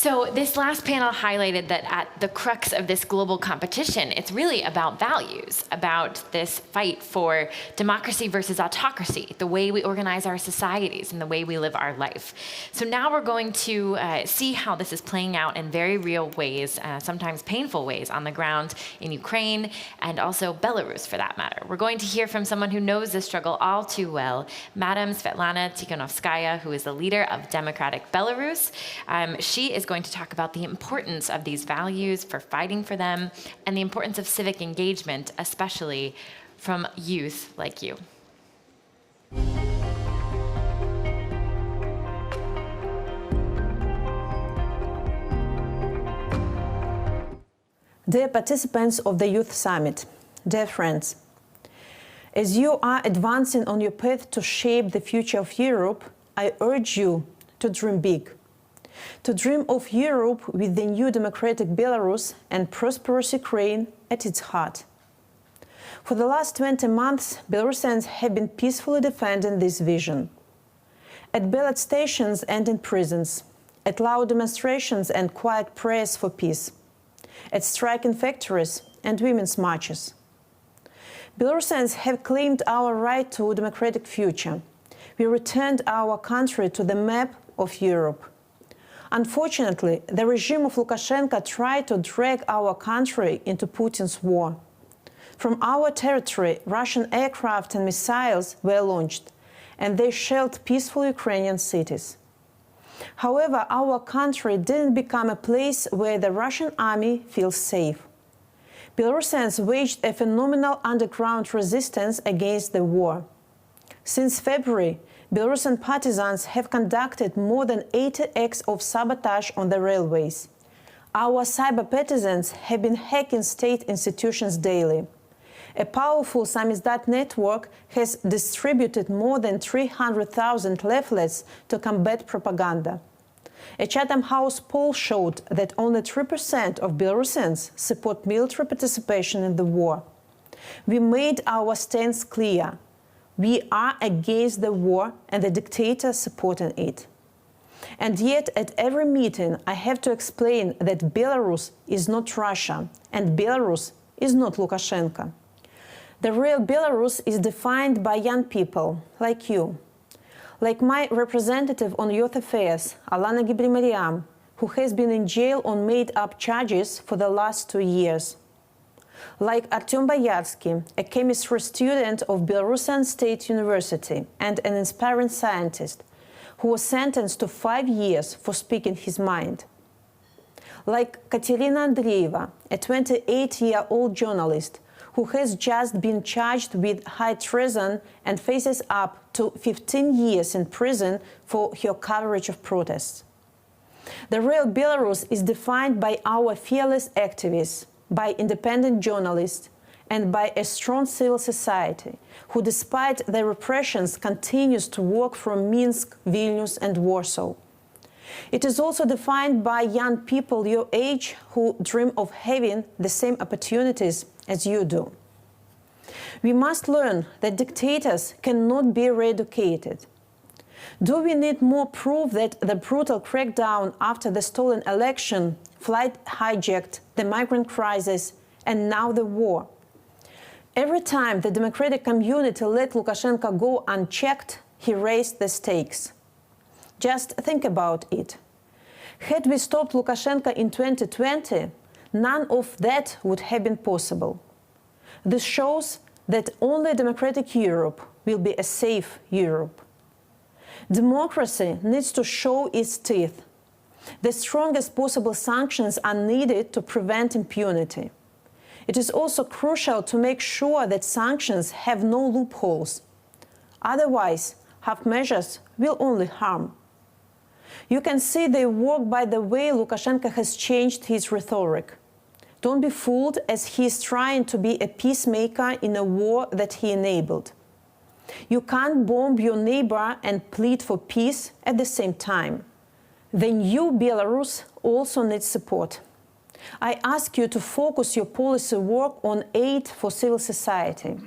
So this last panel highlighted that at the crux of this global competition, it's really about values, about this fight for democracy versus autocracy, the way we organize our societies and the way we live our life. So now we're going to see how this is playing out in very real ways, sometimes painful ways, on the ground in Ukraine and also Belarus, for that matter. We're going to hear from someone who knows this struggle all too well, Madam Svetlana Tikhanovskaya, who is the leader of Democratic Belarus. She is going to talk about the importance of these values for fighting for them and the importance of civic engagement, especially from youth like you. Dear participants of the Youth Summit, dear friends, as you are advancing on your path to shape the future of Europe, I urge you to dream big. To dream of Europe with the new democratic Belarus and prosperous Ukraine at its heart. For the last 20 months, Belarusians have been peacefully defending this vision. At ballot stations and in prisons, at loud demonstrations and quiet prayers for peace, at striking factories and women's marches. Belarusians have claimed our right to a democratic future. We returned our country to the map of Europe. Unfortunately, the regime of Lukashenko tried to drag our country into Putin's war. From our territory, Russian aircraft and missiles were launched, and they shelled peaceful Ukrainian cities. However, our country didn't become a place where the Russian army feels safe. Belarusians waged a phenomenal underground resistance against the war. Since February, Belarusian partisans have conducted more than 80 acts of sabotage on the railways. Our cyber partisans have been hacking state institutions daily. A powerful samizdat network has distributed more than 300,000 leaflets to combat propaganda. A Chatham House poll showed that only 3% of Belarusians support military participation in the war. We made our stance clear. We are against the war and the dictator supporting it. And yet, at every meeting, I have to explain that Belarus is not Russia, and Belarus is not Lukashenko. The real Belarus is defined by young people, like you. Like my representative on youth affairs, Alana Gibrimariam, who has been in jail on made-up charges for the last 2 years. Like Artyom Boyarsky, a chemistry student of Belarusian State University and an inspiring scientist, who was sentenced to 5 years for speaking his mind. Like Katerina Andreeva, a 28-year-old journalist, who has just been charged with high treason and faces up to 15 years in prison for her coverage of protests. The real Belarus is defined by our fearless activists, by independent journalists, and by a strong civil society, who, despite the repressions, continues to work from Minsk, Vilnius, and Warsaw. It is also defined by young people your age who dream of having the same opportunities as you do. We must learn that dictators cannot be re-educated. Do we need more proof that the brutal crackdown after the stolen election, flight hijacked, the migrant crisis, and now the war? Every time the democratic community let Lukashenko go unchecked, he raised the stakes. Just think about it. Had we stopped Lukashenko in 2020, none of that would have been possible. This shows that only democratic Europe will be a safe Europe. Democracy needs to show its teeth. The strongest possible sanctions are needed to prevent impunity. It is also crucial to make sure that sanctions have no loopholes. Otherwise, half measures will only harm. You can see they work by the way Lukashenko has changed his rhetoric. Don't be fooled, as he is trying to be a peacemaker in a war that he enabled. You can't bomb your neighbor and plead for peace at the same time. The new Belarus also needs support. I ask you to focus your policy work on aid for civil society.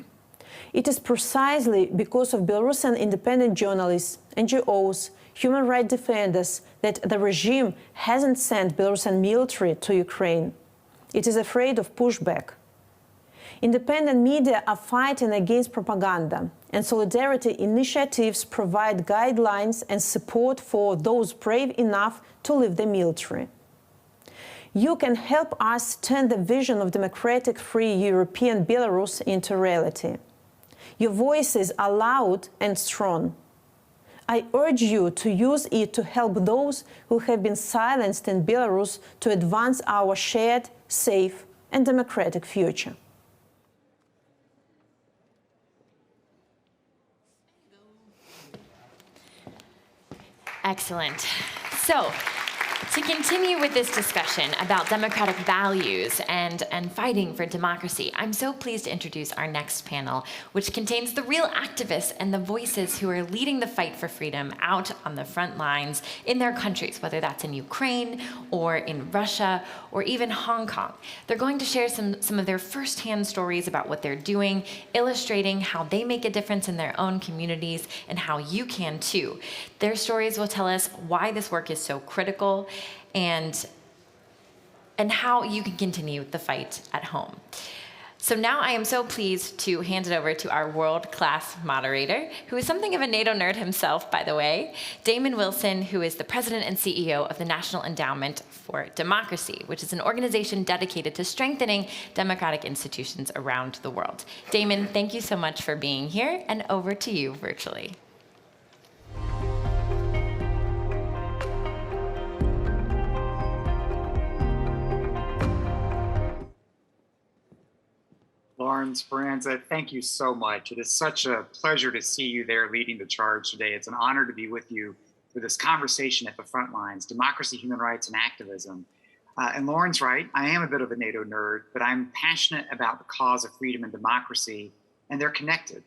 It is precisely because of Belarusian independent journalists, NGOs, human rights defenders that the regime hasn't sent Belarusian military to Ukraine. It is afraid of pushback. Independent media are fighting against propaganda, and solidarity initiatives provide guidelines and support for those brave enough to leave the military. You can help us turn the vision of democratic, free European Belarus into reality. Your voices are loud and strong. I urge you to use it to help those who have been silenced in Belarus to advance our shared, safe, and democratic future. Excellent. So, to continue with this discussion about democratic values and fighting for democracy, I'm so pleased to introduce our next panel, which contains the real activists and the voices who are leading the fight for freedom out on the front lines in their countries, whether that's in Ukraine or in Russia or even Hong Kong. They're going to share some of their firsthand stories about what they're doing, illustrating how they make a difference in their own communities and how you can too. Their stories will tell us why this work is so critical and how you can continue the fight at home. So now I am so pleased to hand it over to our world-class moderator, who is something of a NATO nerd himself, by the way, Damon Wilson, who is the president and CEO of the National Endowment for Democracy, which is an organization dedicated to strengthening democratic institutions around the world. Damon, thank you so much for being here, and over to you virtually. Lauren Speranza, thank you so much. It is such a pleasure to see you there leading the charge today. It's an honor to be with you for this conversation at the front lines, democracy, human rights, and activism. And Lauren's right, I am a bit of a NATO nerd, but I'm passionate about the cause of freedom and democracy, and they're connected.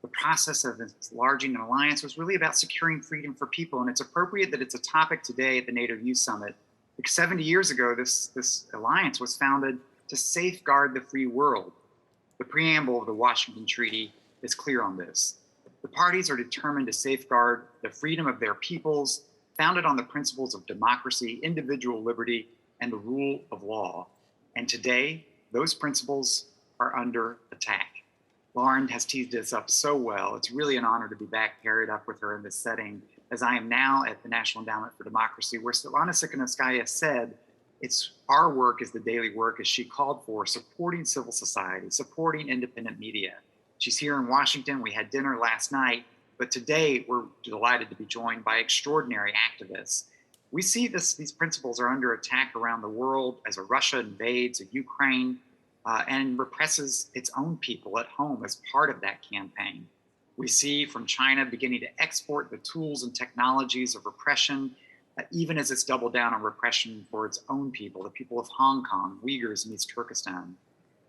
The process of enlarging an alliance was really about securing freedom for people, and it's appropriate that it's a topic today at the NATO Youth Summit. Because 70 years ago, this alliance was founded to safeguard the free world. The preamble of the Washington Treaty is clear on this. The parties are determined to safeguard the freedom of their peoples, founded on the principles of democracy, individual liberty, and the rule of law. And today, those principles are under attack. Lauren has teased this up so well. It's really an honor to be back paired up with her in this setting, as I am now at the National Endowment for Democracy, where Svetlana Tikhanovskaya said, it's our work is the daily work, as she called for, supporting civil society, supporting independent media. She's here in Washington. We had dinner last night, but today we're delighted to be joined by extraordinary activists. We see these principles are under attack around the world as Russia invades Ukraine and represses its own people at home as part of that campaign. We see from China beginning to export the tools and technologies of repression, even as it's doubled down on repression for its own people, the people of Hong Kong, Uyghurs, and East Turkestan.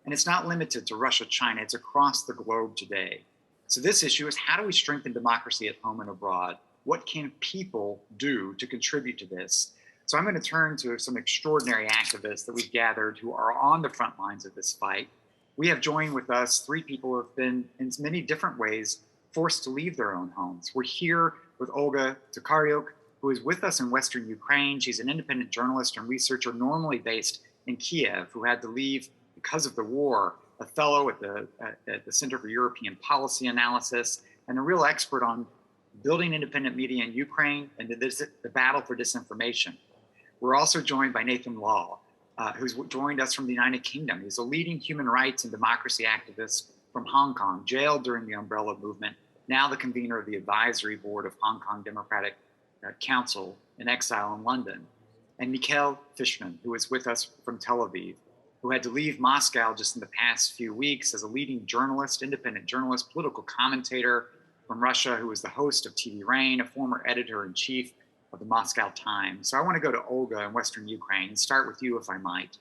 And it's not limited to Russia, China, it's across the globe today. So this issue is, how do we strengthen democracy at home and abroad? What can people do to contribute to this? So I'm going to turn to some extraordinary activists that we've gathered who are on the front lines of this fight. We have joined with us three people who have been, in many different ways, forced to leave their own homes. We're here with Olga Tokariuk, who is with us in Western Ukraine. She's an independent journalist and researcher normally based in Kiev, who had to leave because of the war, a fellow at the Center for European Policy Analysis, and a real expert on building independent media in Ukraine and the battle for disinformation. We're also joined by Nathan Law, who's joined us from the United Kingdom. He's a leading human rights and democracy activist from Hong Kong, jailed during the Umbrella Movement, now the convener of the advisory board of Hong Kong Democratic Council, in exile in London. And Mikhail Fishman, who is with us from Tel Aviv, who had to leave Moscow just in the past few weeks as a leading journalist, independent journalist, political commentator from Russia, who was the host of TV Rain, a former editor-in-chief of the Moscow Times. So I want to go to Olga in Western Ukraine and start with you, if I might.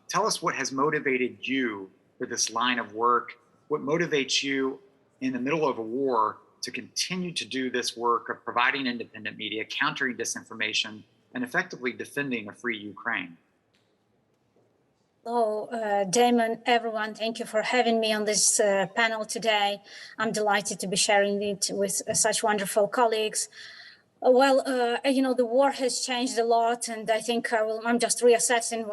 Tell us what has motivated you for this line of work, what motivates you in the middle of a war to continue to do this work of providing independent media, countering disinformation, and effectively defending a free Ukraine. Hello, Damon, everyone. Thank you for having me on this panel today. I'm delighted to be sharing it with such wonderful colleagues. Well, the war has changed a lot, and I think I'm just reassessing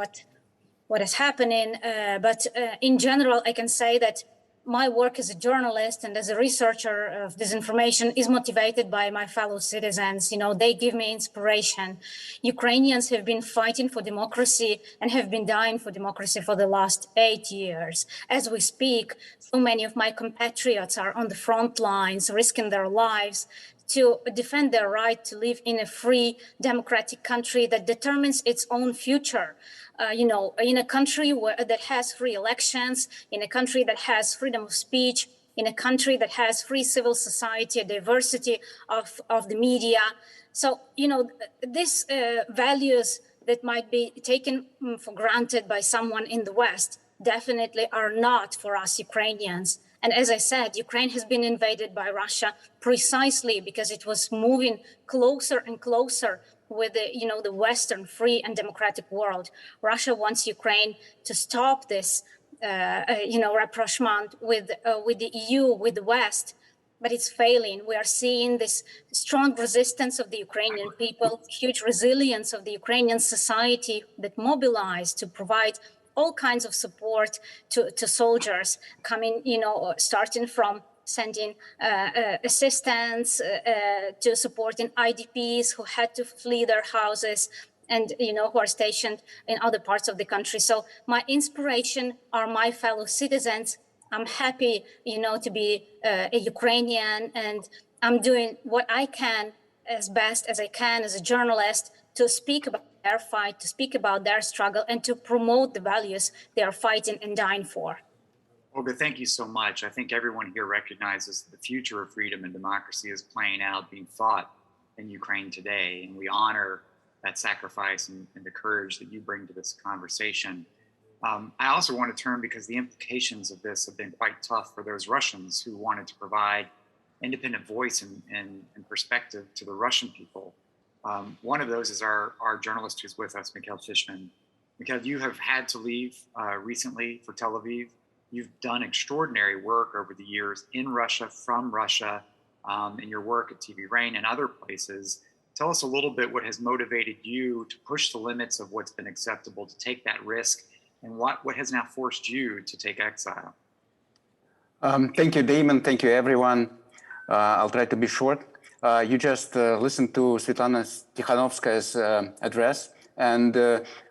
what is happening. But in general, I can say that my work as a journalist and as a researcher of disinformation is motivated by my fellow citizens. They give me inspiration. Ukrainians have been fighting for democracy and have been dying for democracy for the last 8 years. As we speak, so many of my compatriots are on the front lines, risking their lives to defend their right to live in a free, democratic country that determines its own future. In a country that has free elections, in a country that has freedom of speech, in a country that has free civil society, a diversity of the media. So, these values that might be taken for granted by someone in the West definitely are not for us Ukrainians. And as I said, Ukraine has been invaded by Russia precisely because it was moving closer and closer with the Western free and democratic world. Russia wants Ukraine to stop this, rapprochement with the EU, with the West, but it's failing. We are seeing this strong resistance of the Ukrainian people, huge resilience of the Ukrainian society that mobilized to provide all kinds of support to soldiers coming, starting from sending assistance to supporting IDPs who had to flee their houses and, who are stationed in other parts of the country. So my inspiration are my fellow citizens. I'm happy, to be a Ukrainian, and I'm doing what I can as best as I can as a journalist to speak about their fight, to speak about their struggle, and to promote the values they are fighting and dying for. Olga, thank you so much. I think everyone here recognizes the future of freedom and democracy is playing out, being fought in Ukraine today, and we honor that sacrifice and the courage that you bring to this conversation. I also want to turn, because the implications of this have been quite tough for those Russians who wanted to provide independent voice and perspective to the Russian people. One of those is our journalist who's with us, Mikhail Fishman. Mikhail, you have had to leave recently for Tel Aviv. You've done extraordinary work over the years in Russia, from Russia, in your work at TV Rain and other places. Tell us a little bit what has motivated you to push the limits of what's been acceptable, to take that risk, and what has now forced you to take exile. Thank you, Damon. Thank you, everyone. I'll try to be short. You just listened to Svetlana Tikhanovskaya's address, and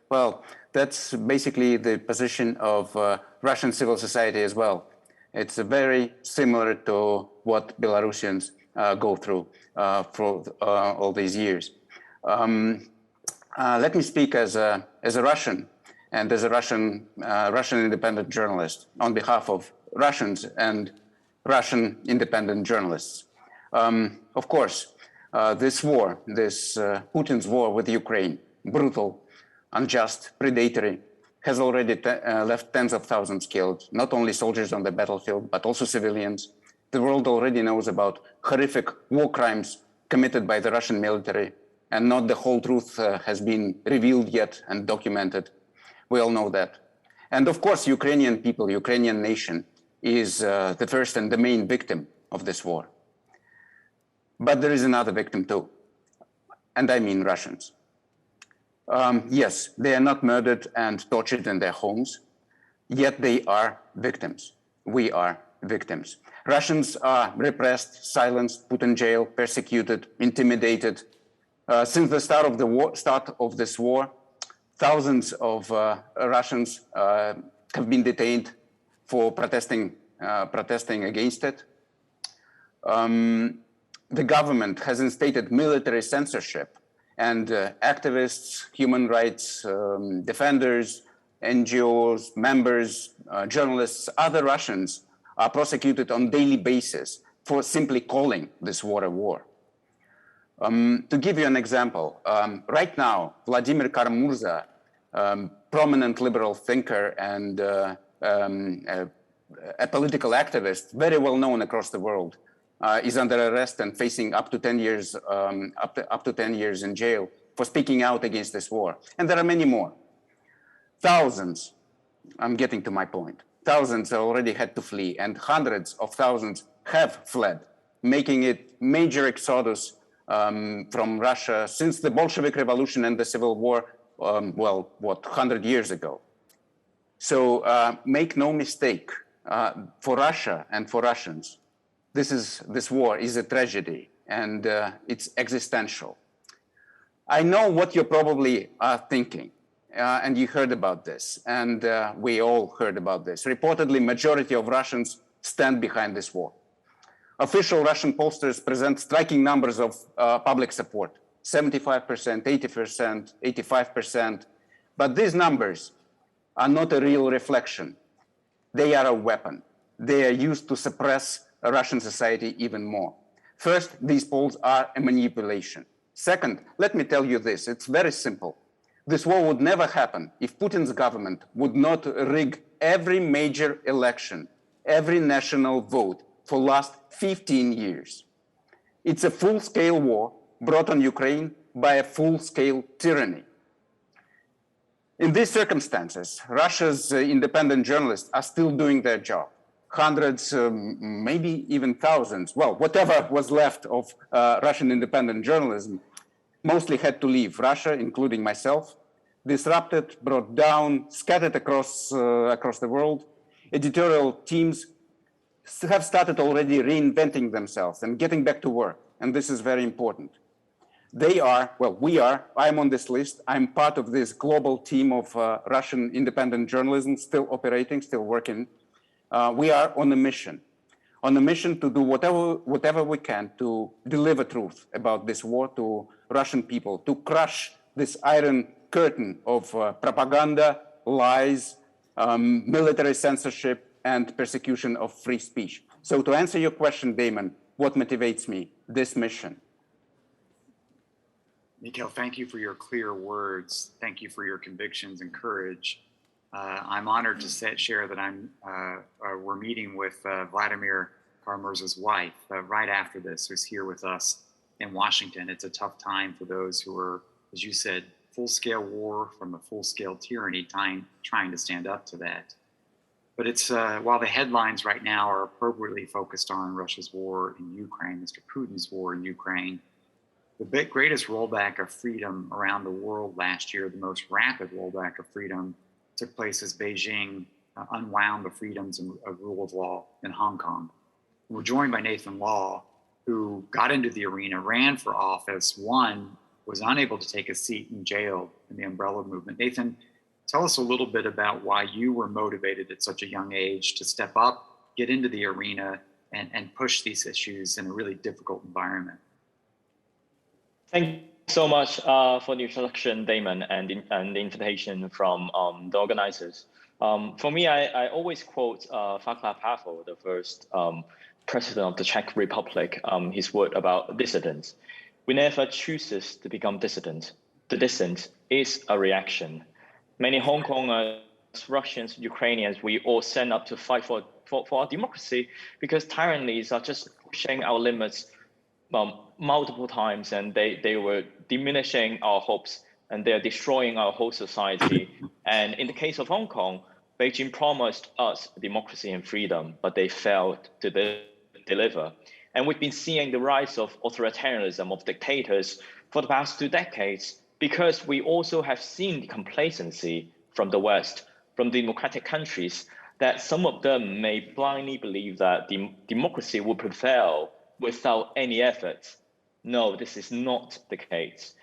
well, that's basically the position of Russian civil society as well. It's very similar to what Belarusians go through for all these years. Let me speak as a Russian and as a Russian independent journalist on behalf of Russians and Russian independent journalists. Of course, this war, Putin's war with Ukraine, brutal, unjust, predatory, has already left tens of thousands killed, not only soldiers on the battlefield, but also civilians. The world already knows about horrific war crimes committed by the Russian military, and not the whole truth has been revealed yet and documented. We all know that. And of course, Ukrainian people, Ukrainian nation is the first and the main victim of this war. But there is another victim too, and I mean Russians. Yes, they are not murdered and tortured in their homes, yet they are victims. We are victims. Russians are repressed, silenced, put in jail, persecuted, intimidated. Since the start of this war, thousands of Russians have been detained for protesting against it. The government has instated military censorship, and activists, human rights defenders, NGOs, members, journalists, other Russians are prosecuted on a daily basis for simply calling this war a war. To give you an example, right now, Vladimir Kara-Murza, prominent liberal thinker and a political activist, very well known across the world, is under arrest and facing up to 10 years, up to 10 years in jail for speaking out against this war. And there are many more. Thousands, I'm getting to my point, thousands already had to flee, and hundreds of thousands have fled, making it major exodus from Russia since the Bolshevik Revolution and the Civil War, 100 years ago. So make no mistake, for Russia and for Russians, this war is a tragedy, and it's existential. I know what you probably are thinking, and you heard about this, and we all heard about this. Reportedly, majority of Russians stand behind this war. Official Russian pollsters present striking numbers of public support, 75%, 80%, 85%. But these numbers are not a real reflection. They are a weapon. They are used to suppress Russian society even more. First, these polls are a manipulation. Second, let me tell you this, it's very simple. This war would never happen if Putin's government would not rig every major election, every national vote for last 15 years. It's a full-scale war brought on Ukraine by a full-scale tyranny. In these circumstances, Russia's independent journalists are still doing their job. Hundreds, maybe even thousands, well, whatever was left of Russian independent journalism, mostly had to leave Russia, including myself, disrupted, brought down, scattered across the world. Editorial teams have started already reinventing themselves and getting back to work, and this is very important. They are, well, we are, I'm on this list, I'm part of this global team of Russian independent journalism, still operating, still working. We are on a mission to do whatever we can to deliver truth about this war to Russian people, to crush this iron curtain of propaganda, lies, military censorship, and persecution of free speech. So to answer your question, Damon, what motivates me? This mission. Mikhail, thank you for your clear words. Thank you for your convictions and courage. I'm honored to share that we're meeting with Vladimir Kara-Murza's wife right after this, who's here with us in Washington. It's a tough time for those who are, as you said, full-scale war from a full-scale tyranny, trying to stand up to that. But it's while the headlines right now are appropriately focused on Russia's war in Ukraine, Mr. Putin's war in Ukraine, the greatest rollback of freedom around the world last year, the most rapid rollback of freedom, took place as Beijing unwound the freedoms of rule of law in Hong Kong. We're joined by Nathan Law, who got into the arena, ran for office, won, was unable to take a seat in jail in the umbrella movement. Nathan, tell us a little bit about why you were motivated at such a young age to step up, get into the arena, and push these issues in a really difficult environment. Thank you so much for the introduction, Damon, and the invitation from the organizers. For me, I always quote Václav Havel, the first president of the Czech Republic, his word about dissidents. We never chooses to become dissident. The dissent is a reaction. Many Hong Kongers, Russians, Ukrainians, we all stand up to fight for our democracy because tyrannies are just pushing our limits multiple times, and they were diminishing our hopes, and they're destroying our whole society. And in the case of Hong Kong, Beijing promised us democracy and freedom, but they failed to deliver. And we've been seeing the rise of authoritarianism, of dictators for the past 2 decades, because we also have seen the complacency from the West, from democratic countries, that some of them may blindly believe that democracy will prevail without any effort. No, this is not the case.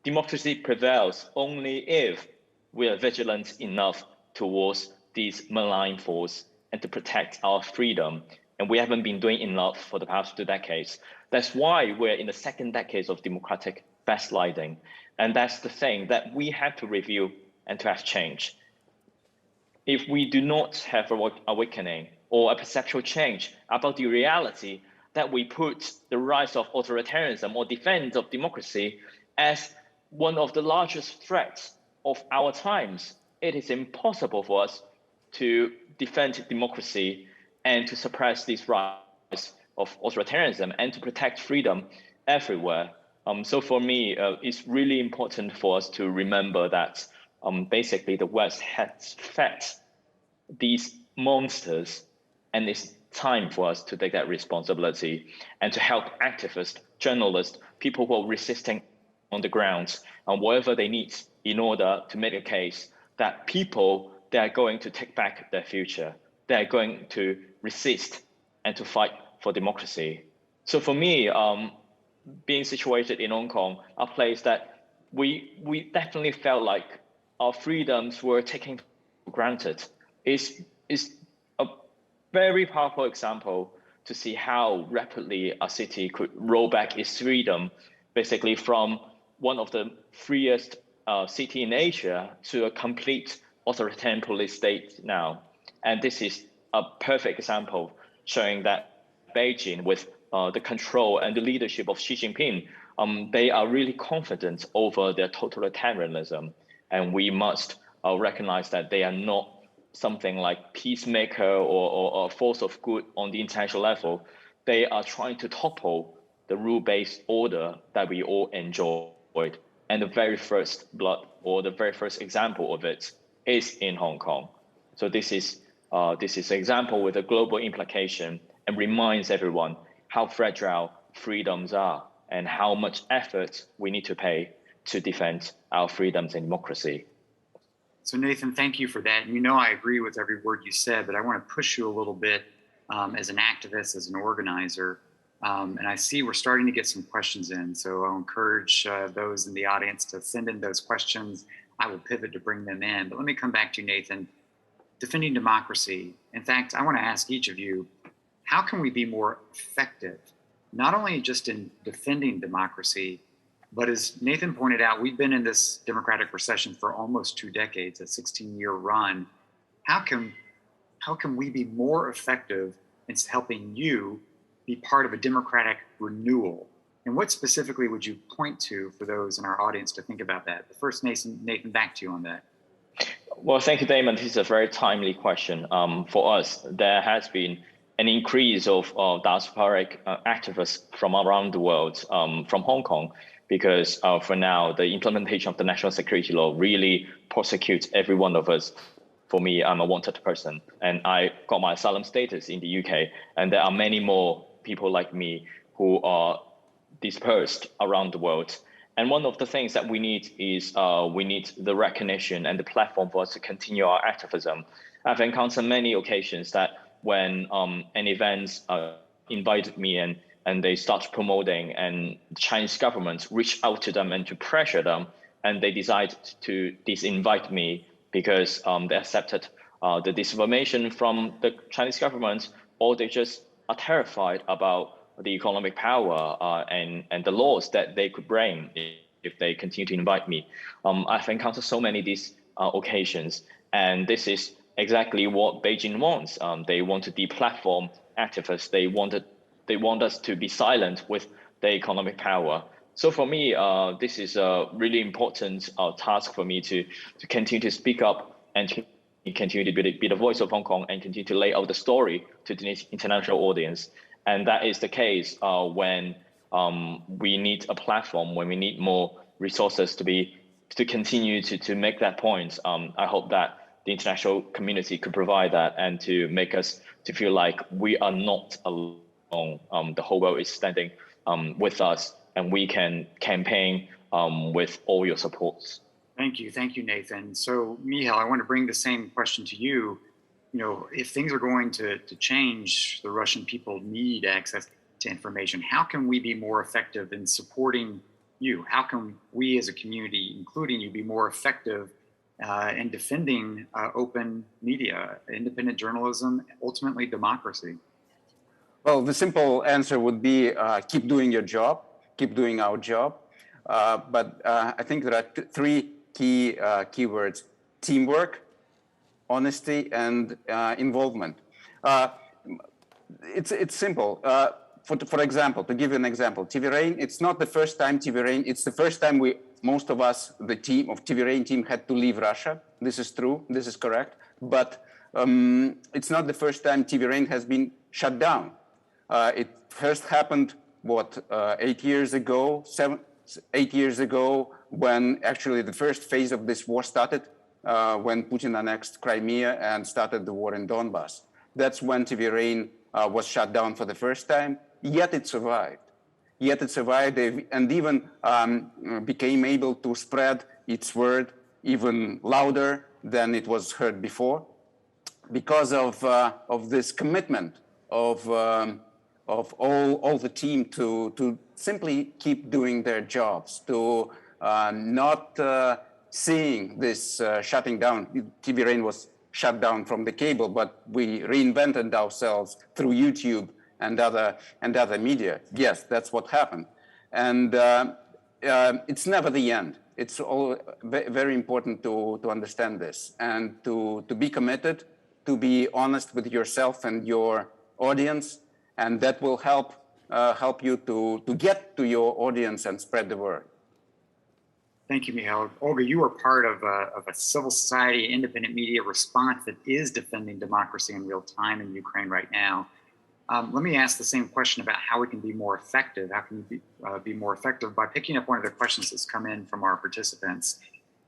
Democracy prevails only if we are vigilant enough towards these malign forces and to protect our freedom. And we haven't been doing enough for the past 2 decades. That's why we're in the 2nd decade of democratic backsliding. And that's the thing that we have to review and to have change. If we do not have an awakening or a perceptual change about the reality that we put the rise of authoritarianism or defense of democracy as one of the largest threats of our times, it is impossible for us to defend democracy and to suppress this rise of authoritarianism and to protect freedom everywhere. So for me, it's really important for us to remember that basically the West has fed these monsters and is time for us to take that responsibility and to help activists, journalists, people who are resisting on the ground, and whatever they need in order to make a case that people, they are going to take back their future. They are going to resist and to fight for democracy. So for me, being situated in Hong Kong, a place that we definitely felt like our freedoms were taken for granted, is a very powerful example to see how rapidly a city could roll back its freedom, basically from one of the freest city in Asia to a complete authoritarian police state now. And this is a perfect example showing that Beijing, with the control and the leadership of Xi Jinping, they are really confident over their totalitarianism. And we must recognize that they are not something like peacemaker or a force of good on the international level. They are trying to topple the rule-based order that we all enjoyed. And the very first example of it is in Hong Kong. So this is an example with a global implication and reminds everyone how fragile freedoms are and how much effort we need to pay to defend our freedoms and democracy. So Nathan, thank you for that. You know, I agree with every word you said, but I want to push you a little bit as an activist, as an organizer. And I see we're starting to get some questions in. So I'll encourage those in the audience to send in those questions. I will pivot to bring them in. But let me come back to you, Nathan. Defending democracy. In fact, I want to ask each of you, how can we be more effective, not only just in defending democracy, but as Nathan pointed out, we've been in this democratic recession for almost 2 decades, a 16-year run. How can we be more effective in helping you be part of a democratic renewal? And what specifically would you point to for those in our audience to think about that? But first, Nathan, back to you on that. Well, thank you, Damon. This is a very timely question. For us, there has been an increase of diasporic activists from around the world, from Hong Kong, because for now, the implementation of the national security law really prosecutes every one of us. For me, I'm a wanted person, and I got my asylum status in the UK, and there are many more people like me who are dispersed around the world. And one of the things that we need is we need the recognition and the platform for us to continue our activism. I've encountered many occasions that when an event invited me and they start promoting, and the Chinese government reach out to them and to pressure them, and they decide to disinvite me because they accepted the disinformation from the Chinese government, or they just are terrified about the economic power and the laws that they could bring if they continue to invite me. I've encountered so many of these occasions, and this is exactly what Beijing wants. They want to deplatform activists. They want us to be silent with the economic power. So for me, this is a really important task for me to continue to speak up and to continue to be the voice of Hong Kong and continue to lay out the story to the international audience. And that is the case when we need a platform, when we need more resources to continue to make that point. I hope that the international community could provide that and to make us to feel like we are not alone. The whole world is standing with us, and we can campaign with all your supports. Thank you, Nathan. So, Mikhail, I want to bring the same question to you. You know, if things are going to change, the Russian people need access to information. How can we be more effective in supporting you? How can we as a community, including you, be more effective in defending open media, independent journalism, ultimately democracy? Well, the simple answer would be keep doing your job, keep doing our job. But I think there are three key keywords: teamwork, honesty, and involvement. It's simple. For example, to give you an example, TV Rain, it's not the first time TV Rain, it's the first time most of us, the team of TV Rain team, had to leave Russia. This is true, this is correct. But it's not the first time TV Rain has been shut down. It first happened, 8 years ago, 8 years ago, when actually the first phase of this war started, when Putin annexed Crimea and started the war in Donbass. That's when TV Rain was shut down for the first time, yet it survived. Yet it survived and even became able to spread its word even louder than it was heard before, because of this commitment of all the team to simply keep doing their jobs, to not seeing this shutting down. TV Rain was shut down from the cable, but we reinvented ourselves through YouTube and other media. Yes, that's what happened. And it's never the end. It's all very important to understand this and to be committed, to be honest with yourself and your audience, and that will help you to get to your audience and spread the word. Thank you, Mikhail. Olga, you are part of a civil society, independent media response that is defending democracy in real time in Ukraine right now. Let me ask the same question about how we can be more effective. How can we be more effective? By picking up one of the questions that's come in from our participants.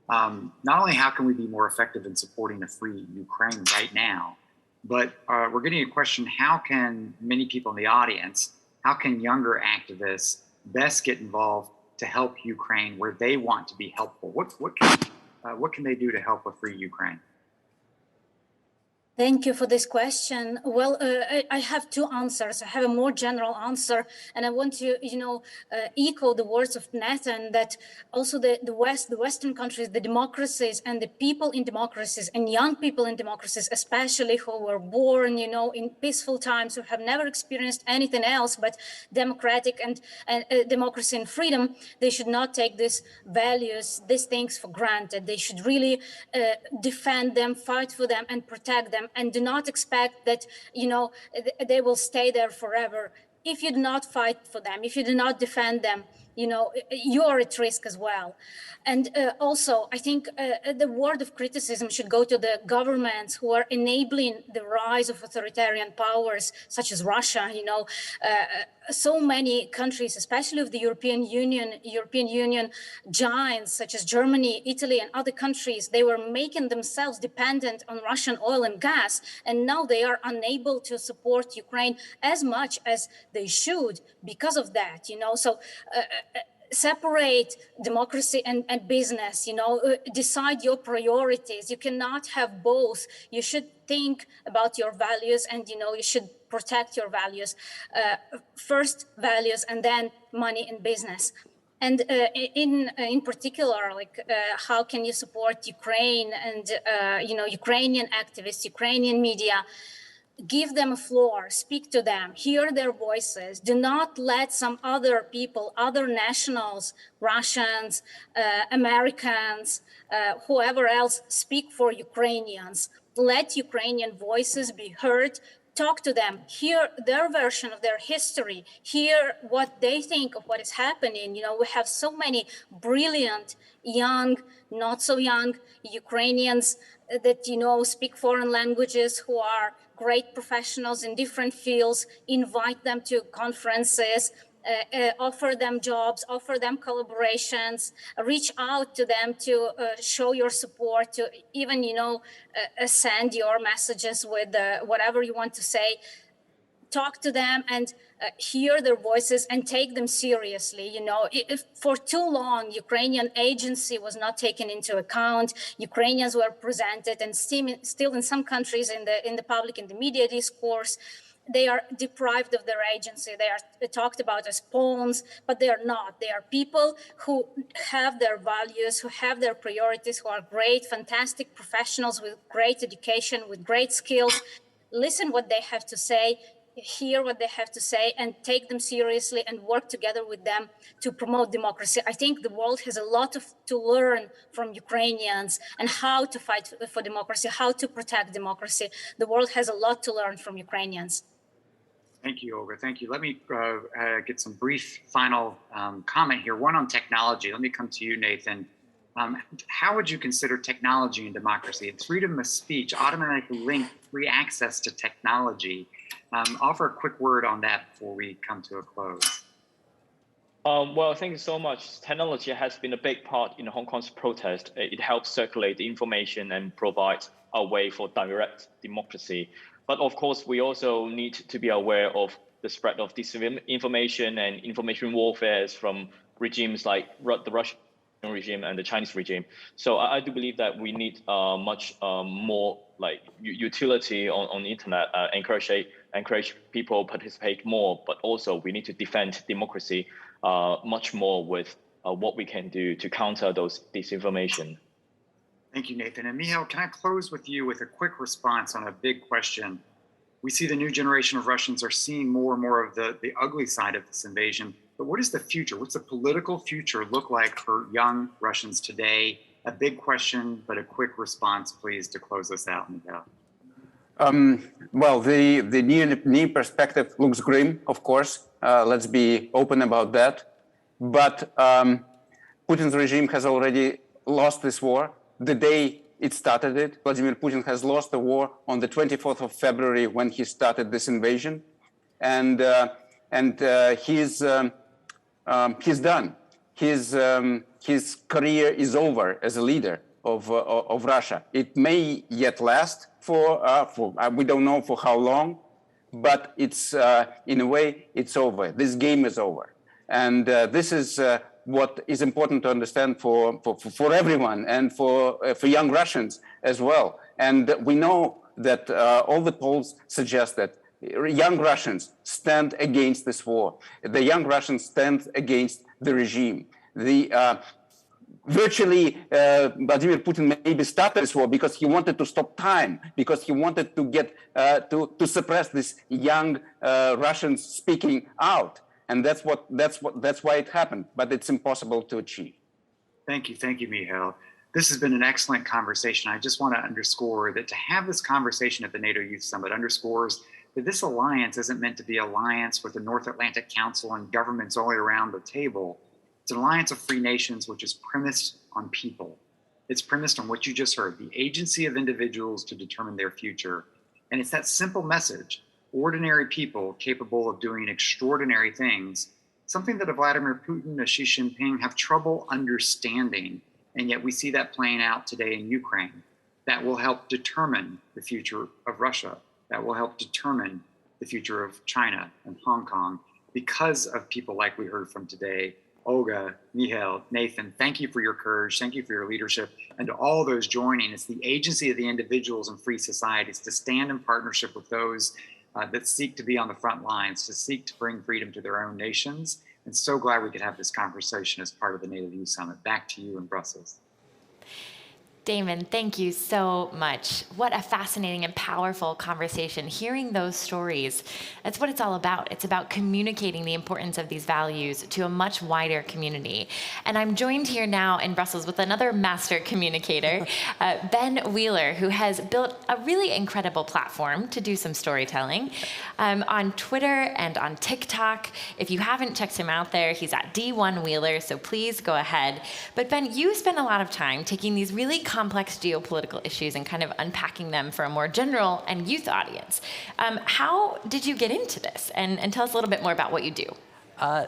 Not only how can we be more effective in supporting a free Ukraine right now, but we're getting a question, how can many people in the audience, how can younger activists best get involved to help Ukraine where they want to be helpful? What can they do to help a free Ukraine? Thank you for this question. Well, I have two answers. I have a more general answer, and I want to, echo the words of Nathan, that also the Western countries, the democracies, and the people in democracies, and young people in democracies, especially who were born, in peaceful times, who have never experienced anything else but democratic and democracy and freedom, they should not take these values, these things for granted. They should really defend them, fight for them, and protect them. And do not expect that, they will stay there forever. If you do not fight for them, if you do not defend them, you are at risk as well. And also, I think the word of criticism should go to the governments who are enabling the rise of authoritarian powers, such as Russia. So many countries, especially of the European Union giants, such as Germany, Italy, and other countries, they were making themselves dependent on Russian oil and gas, and now they are unable to support Ukraine as much as they should because of that. So. Separate democracy and business, decide your priorities. You cannot have both. You should think about your values, and, you should protect your values. First values, and then money and business. And in particular, how can you support Ukraine and, Ukrainian activists, Ukrainian media? Give them a floor, speak to them, hear their voices. Do not let some other people, other nationals, Russians, Americans, whoever else speak for Ukrainians. Let Ukrainian voices be heard. Talk to them, hear their version of their history, hear what they think of what is happening. We have so many brilliant, young, not so young Ukrainians that, speak foreign languages, who are great professionals in different fields. Invite them to conferences, offer them jobs, offer them collaborations, reach out to them to show your support, to even, send your messages with whatever you want to say. Talk to them and hear their voices and take them seriously. If for too long Ukrainian agency was not taken into account, Ukrainians were presented and still in some countries in the public, in the media discourse, they are deprived of their agency. They are talked about as pawns, but they are not. They are people who have their values, who have their priorities, who are great, fantastic professionals with great education, with great skills. Listen what they have to say, hear what they have to say, and take them seriously and work together with them to promote democracy. I think the world has a lot to learn from Ukrainians and how to fight for democracy, how to protect democracy. The world has a lot to learn from Ukrainians. Thank you, Olga. Thank you. Let me get some brief final comment here. One on technology. Let me come to you, Nathan. How would you consider technology and democracy and freedom of speech automatically link free access to technology? Offer a quick word on that before we come to a close. Well, thank you so much. Technology has been a big part in Hong Kong's protest. It helps circulate the information and provide a way for direct democracy. But of course, we also need to be aware of the spread of disinformation and information warfare from regimes like the Russian regime and the Chinese regime. So I do believe that we need much more like utility on the internet, encourage people participate more, but also we need to defend democracy much more with what we can do to counter those disinformation. Thank you, Nathan. And Mikhail, can I close with you with a quick response on a big question? We see the new generation of Russians are seeing more and more of the ugly side of this invasion. But what is the future? What's the political future look like for young Russians today? A big question, but a quick response, please, to close us out, Mikhail. Well, the new perspective looks grim, of course. Let's be open about that. But Putin's regime has already lost this war. The day it started it, Vladimir Putin has lost the war on the 24th of February when he started this invasion, and he's done. His career is over as a leader of Russia. It may yet last for we don't know for how long, but it's in a way it's over. This game is over, and this is what is important to understand for everyone and for young Russians as well. And we know that all the polls suggest that young Russians stand against this war. The young Russians stand against the regime. Virtually, Vladimir Putin maybe started this war because he wanted to stop time, because he wanted to get to suppress this young Russians speaking out. And that's why it happened, but it's impossible to achieve. Thank you, Mikhail. This has been an excellent conversation. I just want to underscore that to have this conversation at the NATO Youth Summit underscores that this alliance isn't meant to be an alliance with the North Atlantic Council and governments all around the table. It's an alliance of free nations, which is premised on people. It's premised on what you just heard, the agency of individuals to determine their future. And it's that simple message. Ordinary people capable of doing extraordinary things, something that a Vladimir Putin, a Xi Jinping have trouble understanding. And yet we see that playing out today in Ukraine. That will help determine the future of Russia. That will help determine the future of China and Hong Kong because of people like we heard from today. Olga, Mikhail, Nathan, thank you for your courage. Thank you for your leadership. And to all those joining, it's the agency of the individuals in free societies to stand in partnership with those that seek to be on the front lines, to seek to bring freedom to their own nations. And so glad we could have this conversation as part of the NATO Youth Summit. Back to you in Brussels. Damon, thank you so much. What a fascinating and powerful conversation. Hearing those stories, that's what it's all about. It's about communicating the importance of these values to a much wider community. And I'm joined here now in Brussels with another master communicator, Ben Wheeler, who has built a really incredible platform to do some storytelling on Twitter and on TikTok. If you haven't checked him out there, he's at D1 Wheeler, so please go ahead. But Ben, you spend a lot of time taking these really complex geopolitical issues and kind of unpacking them for a more general and youth audience. How did you get into this? And tell us a little bit more about what you do.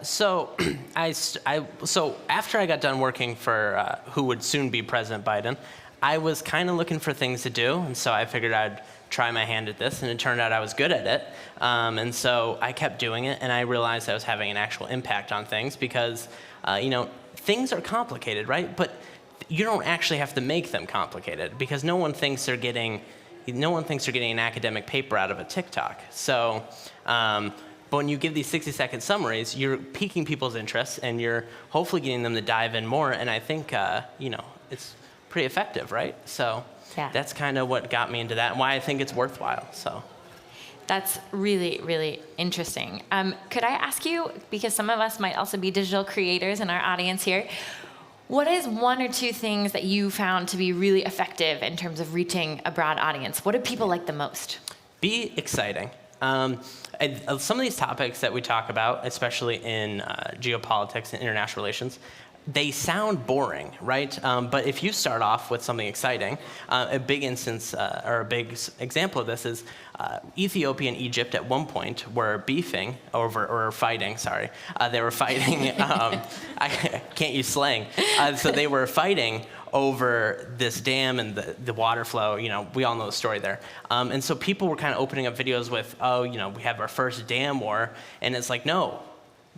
So after I got done working for who would soon be President Biden, I was kind of looking for things to do, and so I figured I'd try my hand at this, and it turned out I was good at it. And so I kept doing it, and I realized I was having an actual impact on things because, things are complicated, right? But you don't actually have to make them complicated because no one thinks they're getting an academic paper out of a TikTok. So, but when you give these 60-second summaries, you're piquing people's interest and you're hopefully getting them to dive in more. And I think, it's pretty effective, right? So yeah. That's kind of what got me into that and why I think it's worthwhile. So. That's really, really interesting. Could I ask you, because some of us might also be digital creators in our audience here, what is one or two things that you found to be really effective in terms of reaching a broad audience? What do people like the most? Be exciting. Some of these topics that we talk about, especially in geopolitics and international relations, they sound boring, right? But if you start off with something exciting, a big instance or a big example of this is Ethiopia and Egypt at one point were fighting. They were fighting. I can't use slang. So they were fighting over this dam and the water flow. You know, we all know the story there. And so people were kind of opening up videos with, oh, you know, we have our first dam war, and it's like, no,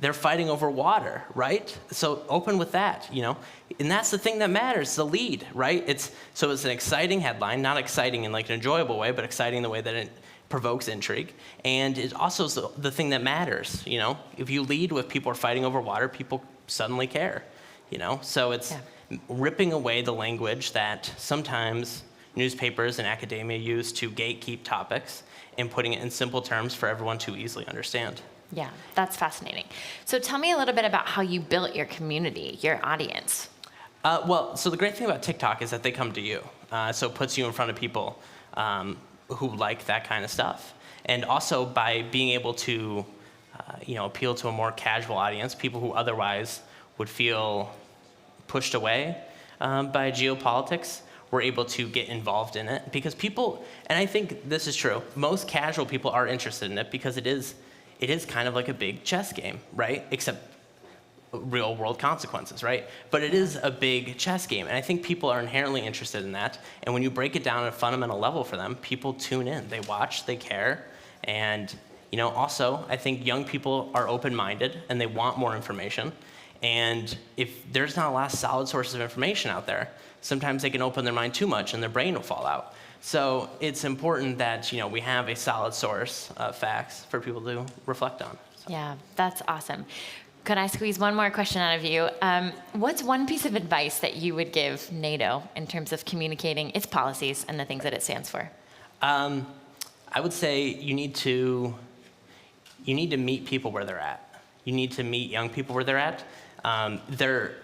they're fighting over water, right? So open with that, you know? And that's the thing that matters, the lead, right? It's an exciting headline, not exciting in like an enjoyable way, but exciting in the way that it provokes intrigue. And it also is the thing that matters, you know? If you lead with people are fighting over water, people suddenly care, you know? So it's ripping away the language that sometimes newspapers and academia use to gatekeep topics and putting it in simple terms for everyone to easily understand. Yeah, that's fascinating. So tell me a little bit about how you built your community, your audience. Well, so the great thing about TikTok is that they come to you. So it puts you in front of people who like that kind of stuff. And also by being able to, appeal to a more casual audience, people who otherwise would feel pushed away by geopolitics, we're able to get involved in it because people, and I think this is true, most casual people are interested in it because it is kind of like a big chess game, right? Except real world consequences, right? But it is a big chess game. And I think people are inherently interested in that. And when you break it down at a fundamental level for them, people tune in, they watch, they care. And, also I think young people are open-minded and they want more information. And if there's not a lot of solid sources of information out there, sometimes they can open their mind too much and their brain will fall out. So it's important that, we have a solid source of facts for people to reflect on. So. Yeah, that's awesome. Could I squeeze one more question out of you? What's one piece of advice that you would give NATO in terms of communicating its policies and the things that it stands for? I would say you need to meet people where they're at. You need to meet young people where they're at. Their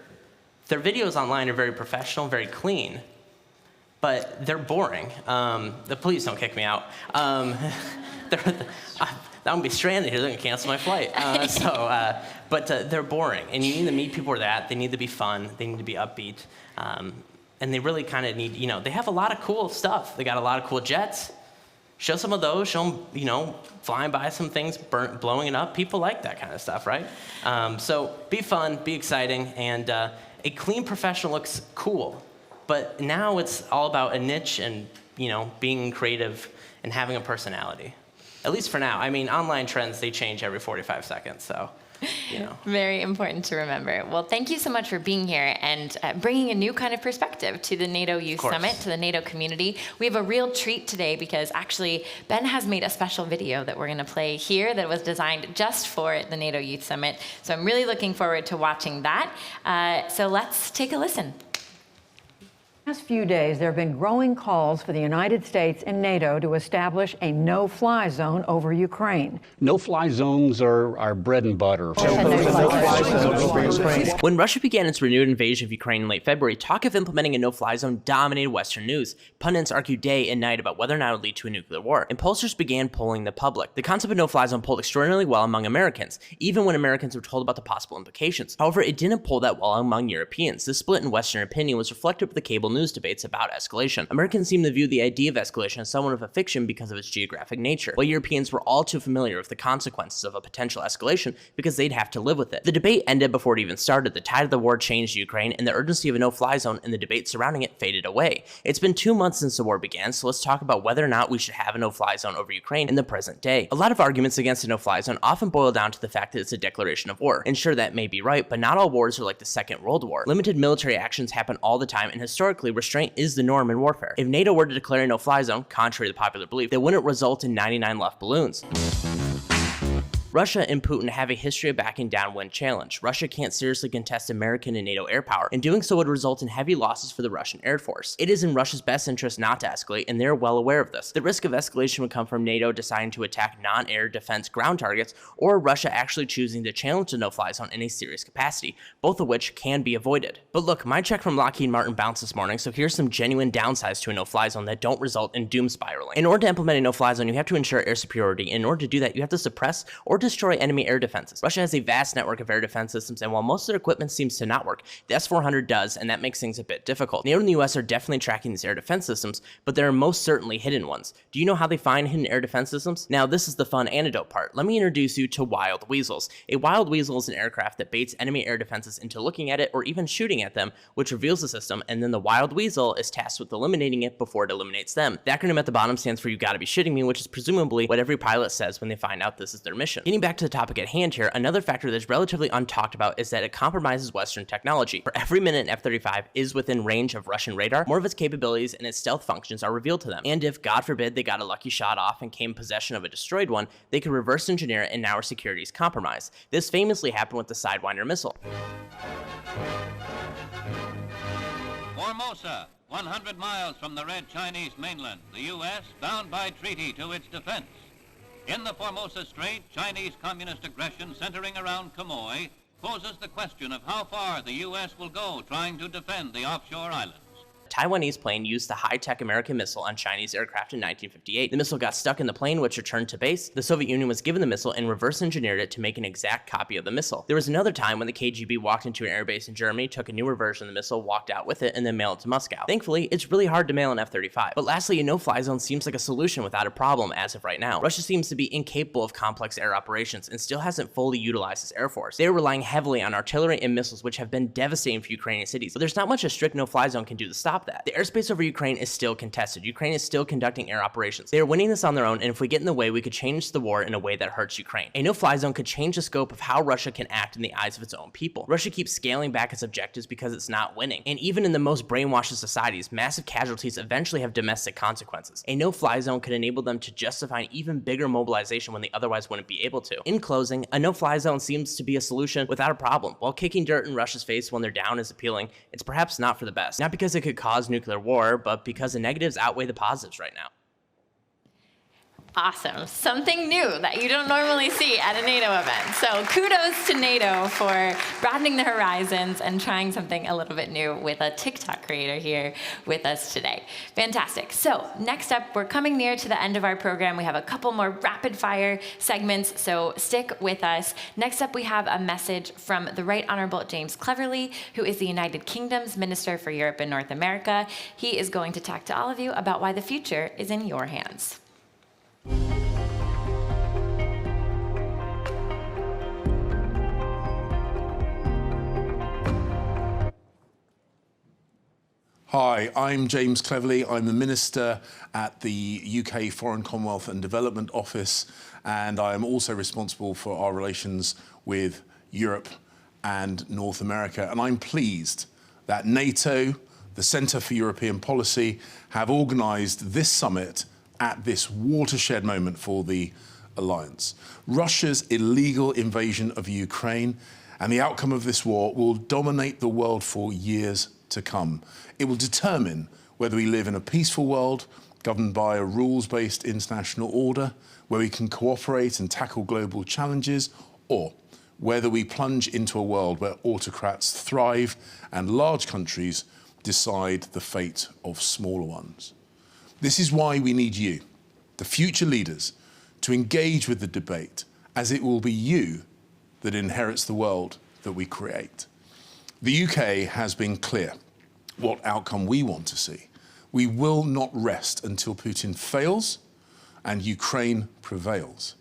videos online are very professional, very clean, but they're boring. Please don't kick me out. I won't be stranded here. They're going to cancel my flight. But they're boring. And you need to meet people where they're at. They need to be fun. They need to be upbeat. And they really kind of need, they have a lot of cool stuff. They got a lot of cool jets. Show some of those. Show them, flying by some things, blowing it up. People like that kind of stuff, right? So be fun, be exciting. And a clean professional looks cool. But now it's all about a niche and, being creative and having a personality. At least for now. I mean, online trends, they change every 45 seconds, so, Very important to remember. Well, thank you so much for being here and bringing a new kind of perspective to the NATO Youth Summit, to the NATO community. We have a real treat today because actually Ben has made a special video that we're going to play here that was designed just for the NATO Youth Summit. So I'm really looking forward to watching that. So let's take a listen. In the past few days, there have been growing calls for the United States and NATO to establish a no-fly zone over Ukraine. No-fly zones are our bread and butter. When Russia began its renewed invasion of Ukraine in late February, talk of implementing a no-fly zone dominated Western news. Pundits argued day and night about whether or not it would lead to a nuclear war, and pollsters began polling the public. The concept of no-fly zone polled extraordinarily well among Americans, even when Americans were told about the possible implications. However, it didn't poll that well among Europeans. This split in Western opinion was reflected with the cable news debates about escalation. Americans seem to view the idea of escalation as somewhat of a fiction because of its geographic nature, while Europeans were all too familiar with the consequences of a potential escalation because they'd have to live with it. The debate ended before it even started. The tide of the war changed Ukraine, and the urgency of a no-fly zone and the debate surrounding it faded away. It's been 2 months since the war began, so let's talk about whether or not we should have a no-fly zone over Ukraine in the present day. A lot of arguments against a no-fly zone often boil down to the fact that it's a declaration of war. And sure, that may be right, but not all wars are like the Second World War. Limited military actions happen all the time, and historically, restraint is the norm in warfare. If NATO were to declare a no-fly zone, contrary to the popular belief, that wouldn't result in 99 left balloons. Russia and Putin have a history of backing down when challenged. Russia can't seriously contest American and NATO air power, and doing so would result in heavy losses for the Russian Air Force. It is in Russia's best interest not to escalate, and they're well aware of this. The risk of escalation would come from NATO deciding to attack non-air defense ground targets, or Russia actually choosing to challenge the no-fly zone in a serious capacity, both of which can be avoided. But look, my check from Lockheed Martin bounced this morning, so here's some genuine downsides to a no-fly zone that don't result in doom spiraling. In order to implement a no-fly zone, you have to ensure air superiority, and in order to do that, you have to suppress or destroy enemy air defenses. Russia has a vast network of air defense systems, and while most of their equipment seems to not work, the S-400 does, and that makes things a bit difficult. NATO and the US are definitely tracking these air defense systems, but there are most certainly hidden ones. Do you know how they find hidden air defense systems? Now, this is the fun anecdote part. Let me introduce you to wild weasels. A wild weasel is an aircraft that baits enemy air defenses into looking at it or even shooting at them, which reveals the system, and then the wild weasel is tasked with eliminating it before it eliminates them. The acronym at the bottom stands for "You gotta be shitting me," which is presumably what every pilot says when they find out this is their mission. Getting back to the topic at hand here, another factor that's relatively untalked about is that it compromises Western technology. For every minute an F-35 is within range of Russian radar, more of its capabilities and its stealth functions are revealed to them. And if, God forbid, they got a lucky shot off and came in possession of a destroyed one, they could reverse engineer it and now our security is compromised. This famously happened with the Sidewinder missile. Formosa, 100 miles from the Red Chinese mainland, the U.S. bound by treaty to its defense. In the Formosa Strait, Chinese communist aggression centering around Quemoy poses the question of how far the U.S. will go trying to defend the offshore islands. A Taiwanese plane used the high-tech American missile on Chinese aircraft in 1958. The missile got stuck in the plane, which returned to base. The Soviet Union was given the missile and reverse engineered it to make an exact copy of the missile. There was another time when the KGB walked into an airbase in Germany, took a newer version of the missile, walked out with it, and then mailed it to Moscow. Thankfully, it's really hard to mail an F-35. But lastly, a no-fly zone seems like a solution without a problem as of right now. Russia seems to be incapable of complex air operations and still hasn't fully utilized its air force. They are relying heavily on artillery and missiles, which have been devastating for Ukrainian cities. But there's not much a strict no-fly zone can do to stop that. The airspace over Ukraine is still contested. Ukraine is still conducting air operations. They are winning this on their own, and if we get in the way, we could change the war in a way that hurts Ukraine. A no-fly zone could change the scope of how Russia can act in the eyes of its own people. Russia keeps scaling back its objectives because it's not winning. And even in the most brainwashed of societies, massive casualties eventually have domestic consequences. A no-fly zone could enable them to justify an even bigger mobilization when they otherwise wouldn't be able to. In closing, a no-fly zone seems to be a solution without a problem. While kicking dirt in Russia's face when they're down is appealing, it's perhaps not for the best. Not because it could cause nuclear war, but because the negatives outweigh the positives right now. Awesome. Something new that you don't normally see at a NATO event. So kudos to NATO for broadening the horizons and trying something a little bit new with a TikTok creator here with us today. Fantastic. So next up, we're coming near to the end of our program. We have a couple more rapid fire segments, so stick with us. Next up, we have a message from the Right Honorable James Cleverly, who is the United Kingdom's Minister for Europe and North America. He is going to talk to all of you about why the future is in your hands. Hi, I'm James Cleverly. I'm the Minister at the UK Foreign, Commonwealth and Development Office, and I am also responsible for our relations with Europe and North America. And I'm pleased that NATO, the Centre for European Policy, have organised this summit at this watershed moment for the alliance. Russia's illegal invasion of Ukraine and the outcome of this war will dominate the world for years to come. It will determine whether we live in a peaceful world governed by a rules-based international order where we can cooperate and tackle global challenges, or whether we plunge into a world where autocrats thrive and large countries decide the fate of smaller ones. This is why we need you, the future leaders, to engage with the debate, as it will be you that inherits the world that we create. The UK has been clear what outcome we want to see. We will not rest until Putin fails and Ukraine prevails.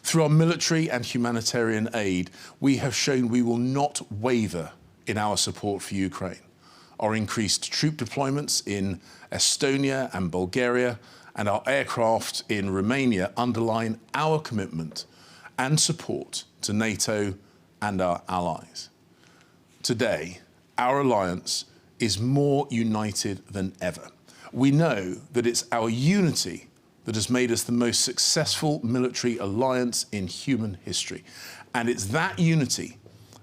Through our military and humanitarian aid, we have shown we will not waver in our support for Ukraine. Our increased troop deployments in Estonia and Bulgaria and our aircraft in Romania underline our commitment and support to NATO and our allies. Today, our alliance is more united than ever. We know that it's our unity that has made us the most successful military alliance in human history. And it's that unity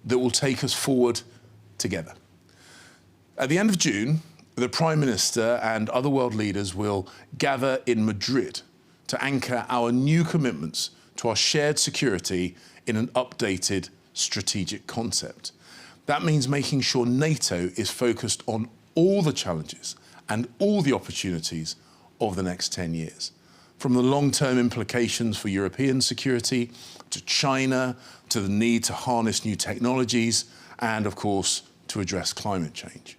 that will take us forward together. At the end of June, the Prime Minister and other world leaders will gather in Madrid to anchor our new commitments to our shared security in an updated strategic concept. That means making sure NATO is focused on all the challenges and all the opportunities of the next 10 years. from the long-term implications for European security, to China, to the need to harness new technologies, and of course, to address climate change.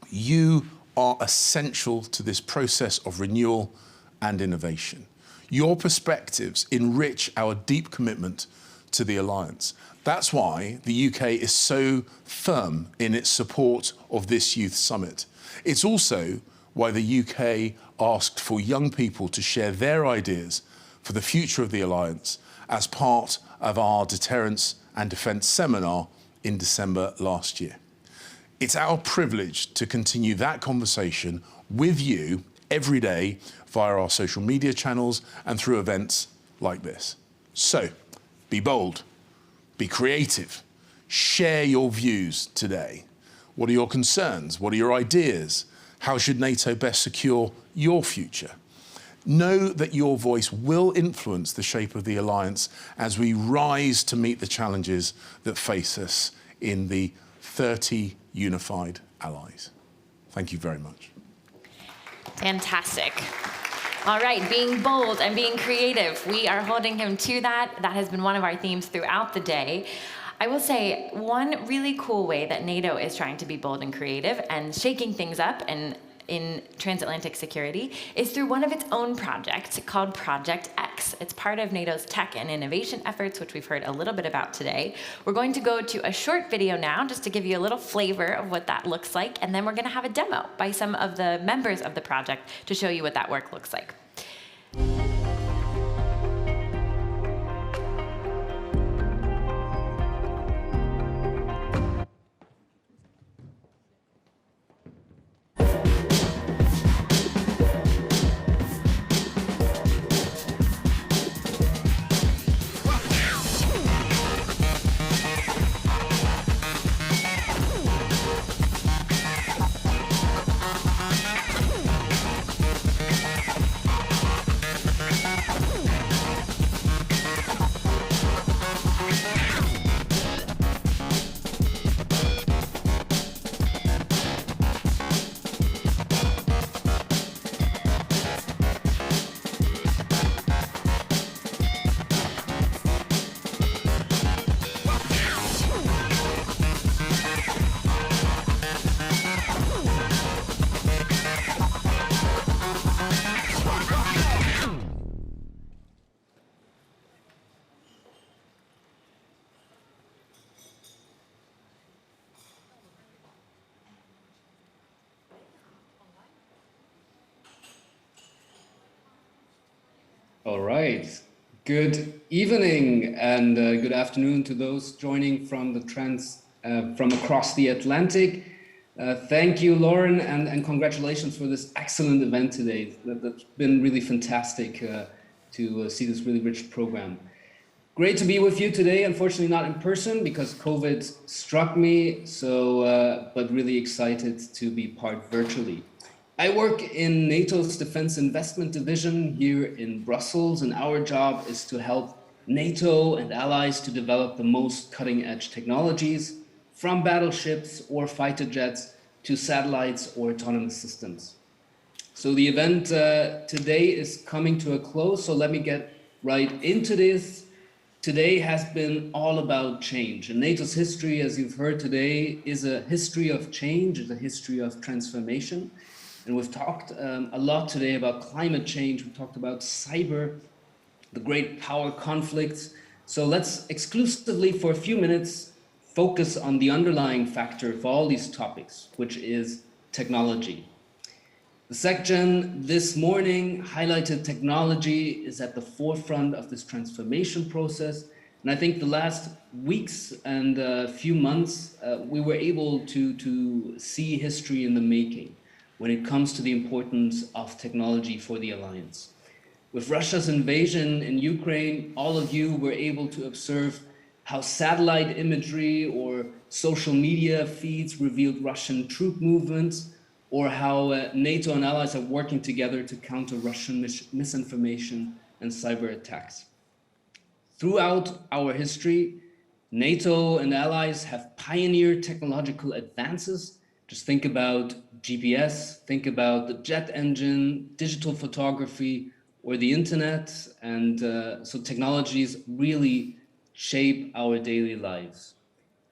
You are essential to this process of renewal and innovation. Your perspectives enrich our deep commitment to the alliance. That's why the UK is so firm in its support of this youth summit. It's also why the UK asked for young people to share their ideas for the future of the alliance as part of our Deterrence and Defence seminar in December last year. It's our privilege to continue that conversation with you every day via our social media channels and through events like this. So, be bold, be creative, share your views today. What are your concerns? What are your ideas? How should NATO best secure your future? Know that your voice will influence the shape of the alliance as we rise to meet the challenges that face us in the 30 unified allies. Thank you very much. Fantastic. All right, being bold and being creative. We are holding him to that. That has been one of our themes throughout the day. I will say one really cool way that NATO is trying to be bold and creative and shaking things up and in transatlantic security is through one of its own projects called Project X. It's part of NATO's tech and innovation efforts, which we've heard a little bit about today. We're going to go to a short video now just to give you a little flavor of what that looks like, and then we're going to have a demo by some of the members of the project to show you what that work looks like. All right. Good evening and good afternoon to those joining from from across the Atlantic. Thank you, Lauren, and congratulations for this excellent event today. That's been really fantastic to see this really rich program. Great to be with you today. Unfortunately, not in person because COVID struck me. But really excited to be part virtually. I work in NATO's Defense Investment Division here in Brussels, and our job is to help NATO and allies to develop the most cutting-edge technologies, from battleships or fighter jets to satellites or autonomous systems. So the event today is coming to a close, so let me get right into this. Today has been all about change, and NATO's history, as you've heard today, is a history of change, is a history of transformation. And we've talked a lot today about climate change. We talked about cyber, the great power conflicts. So let's exclusively for a few minutes focus on the underlying factor of all these topics, which is technology. The SecGen this morning highlighted technology is at the forefront of this transformation process. And I think the last weeks and few months, we were able to see history in the making when it comes to the importance of technology for the alliance. With Russia's invasion in Ukraine, all of you were able to observe how satellite imagery or social media feeds revealed Russian troop movements, or how NATO and allies are working together to counter Russian misinformation and cyber attacks. Throughout our history, NATO and allies have pioneered technological advances. Just think about GPS, think about the jet engine, digital photography, or the internet. And so technologies really shape our daily lives.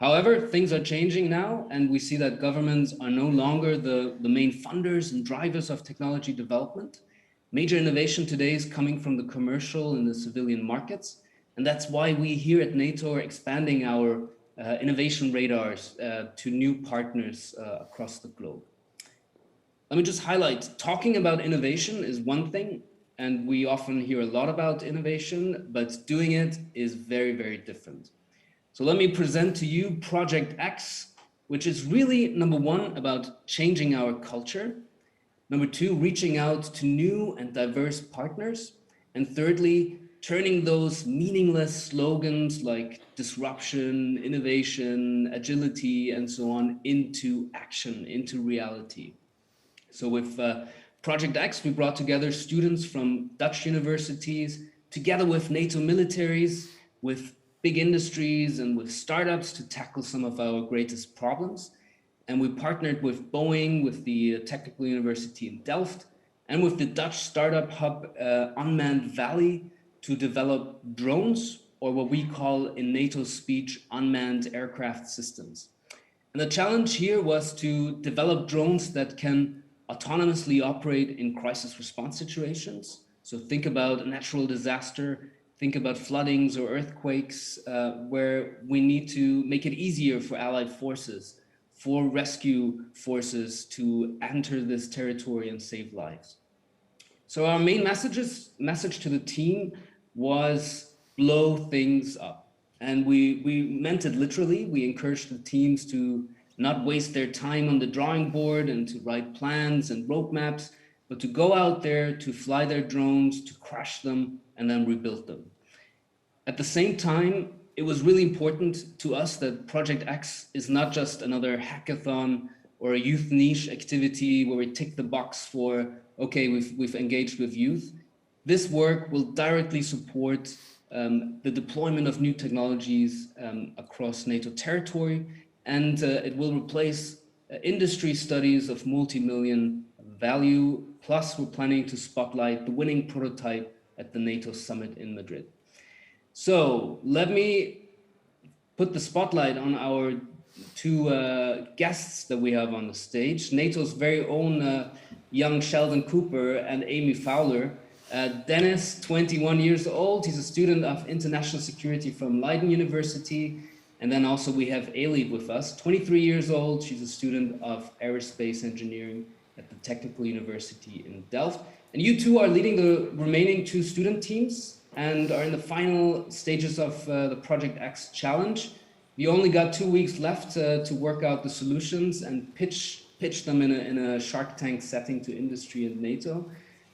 However, things are changing now, and we see that governments are no longer the main funders and drivers of technology development. Major innovation today is coming from the commercial and the civilian markets. And that's why we here at NATO are expanding our innovation radars to new partners across the globe. Let me just highlight, talking about innovation is one thing, and we often hear a lot about innovation, but doing it is very, very different. So let me present to you Project X, which is really, number one, about changing our culture. Number two, reaching out to new and diverse partners. And thirdly, turning those meaningless slogans like disruption, innovation, agility, and so on into action, into reality. So with Project X, we brought together students from Dutch universities, together with NATO militaries, with big industries and with startups to tackle some of our greatest problems. And we partnered with Boeing, with the Technical University in Delft, and with the Dutch startup hub Unmanned Valley to develop drones, or what we call in NATO speech, unmanned aircraft systems. And the challenge here was to develop drones that can autonomously operate in crisis response situations. So think about a natural disaster, think about floodings or earthquakes, where we need to make it easier for allied forces, for rescue forces to enter this territory and save lives. So our main message to the team was blow things up. And we meant it literally. We encouraged the teams to not waste their time on the drawing board and to write plans and roadmaps, but to go out there, to fly their drones, to crash them, and then rebuild them. At the same time, it was really important to us that Project X is not just another hackathon or a youth niche activity where we tick the box for, okay, we've engaged with youth. This work will directly support the deployment of new technologies across NATO territory, and it will replace industry studies of multi-million value. Plus, we're planning to spotlight the winning prototype at the NATO summit in Madrid. So let me put the spotlight on our two guests that we have on the stage, NATO's very own young Sheldon Cooper and Amy Fowler. Dennis, 21 years old, he's a student of international security from Leiden University. And then also we have Ailey with us, 23 years old. She's a student of aerospace engineering at the Technical University in Delft. And you two are leading the remaining two student teams and are in the final stages of the Project X challenge. We only got 2 weeks left to work out the solutions and pitch them in a Shark Tank setting to industry and NATO.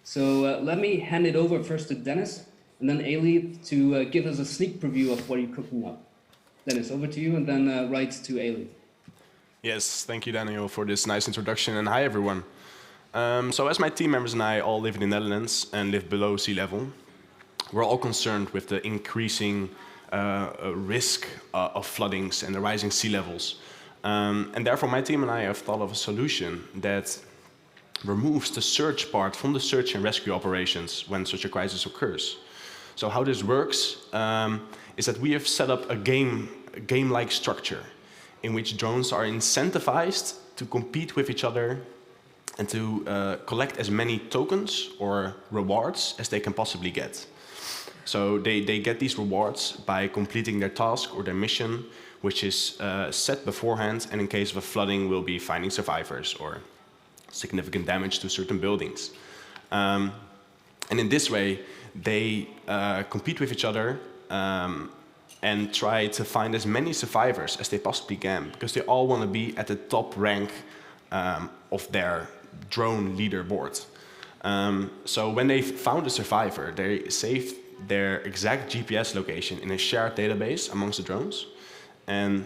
So let me hand it over first to Dennis and then Ailey to give us a sneak preview of what you're cooking up. Dennis, over to you, and then right to Ailey. Yes, thank you, Daniel, for this nice introduction, and hi, everyone. So as my team members and I all live in the Netherlands and live below sea level, we're all concerned with the increasing risk of floodings and the rising sea levels. And therefore, my team and I have thought of a solution that removes the search part from the search and rescue operations when such a crisis occurs. So how this works is that we have set up a game-like structure in which drones are incentivized to compete with each other and to collect as many tokens or rewards as they can possibly get. So they get these rewards by completing their task or their mission, which is set beforehand, and in case of a flooding will be finding survivors or significant damage to certain buildings. And in this way, they compete with each other and try to find as many survivors as they possibly can, because they all want to be at the top rank of their drone leaderboard. So when they found a survivor, they saved their exact GPS location in a shared database amongst the drones. And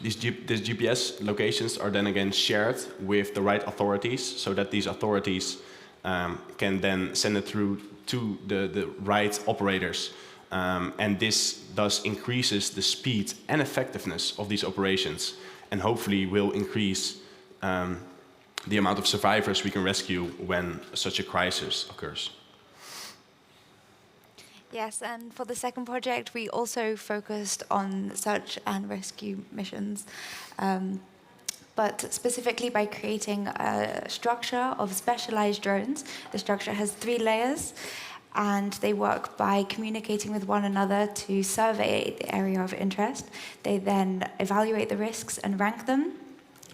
these GPS locations are then again shared with the right authorities, so that these authorities can then send it through to the right operators. And this thus increases the speed and effectiveness of these operations, and hopefully will increase the amount of survivors we can rescue when such a crisis occurs. Yes, and for the second project, we also focused on search and rescue missions, but specifically by creating a structure of specialized drones. The structure has 3 layers, and they work by communicating with one another to survey the area of interest. They then evaluate the risks and rank them.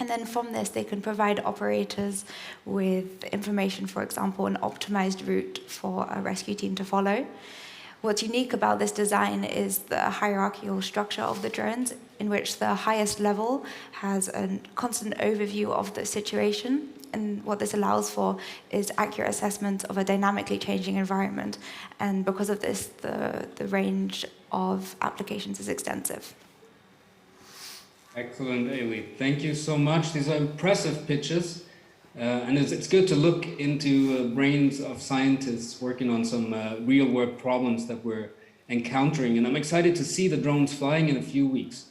And then from this, they can provide operators with information, for example, an optimized route for a rescue team to follow. What's unique about this design is the hierarchical structure of the drones, in which the highest level has a constant overview of the situation. And what this allows for is accurate assessment of a dynamically changing environment. And because of this, the range of applications is extensive. Excellent, Ailey. Thank you so much. These are impressive pitches. And it's good to look into brains of scientists working on some real-world problems that we're encountering. And I'm excited to see the drones flying in a few weeks.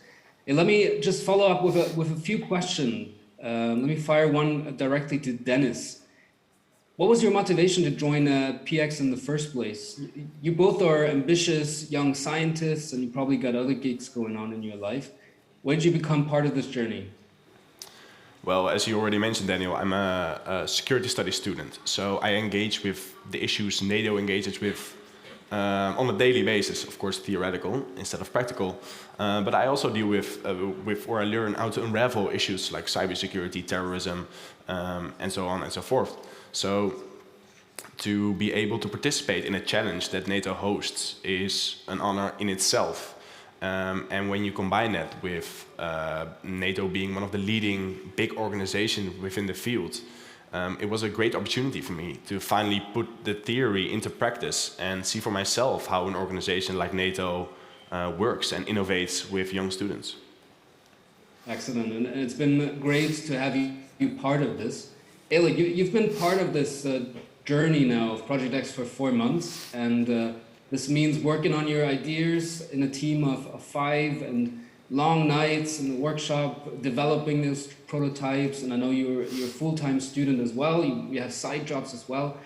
And let me just follow up with a few questions. Let me fire one directly to Dennis. What was your motivation to join PX in the first place? You both are ambitious young scientists, and you probably got other gigs going on in your life. When did you become part of this journey? Well, as you already mentioned, Daniel, I'm a security studies student. So I engage with the issues NATO engages with on a daily basis, of course, theoretical instead of practical. But I also deal with or I learn how to unravel issues like cybersecurity, terrorism, and so on and so forth. So to be able to participate in a challenge that NATO hosts is an honor in itself. And when you combine that with NATO being one of the leading big organizations within the field, it was a great opportunity for me to finally put the theory into practice and see for myself how an organization like NATO works and innovates with young students. Excellent, and it's been great to have you part of this. Ailey, you've been part of this journey now of Project X for 4 months, and this means working on your ideas in a team of 5 and long nights in the workshop, developing those prototypes. And I know you're a full-time student as well. You have side jobs as well.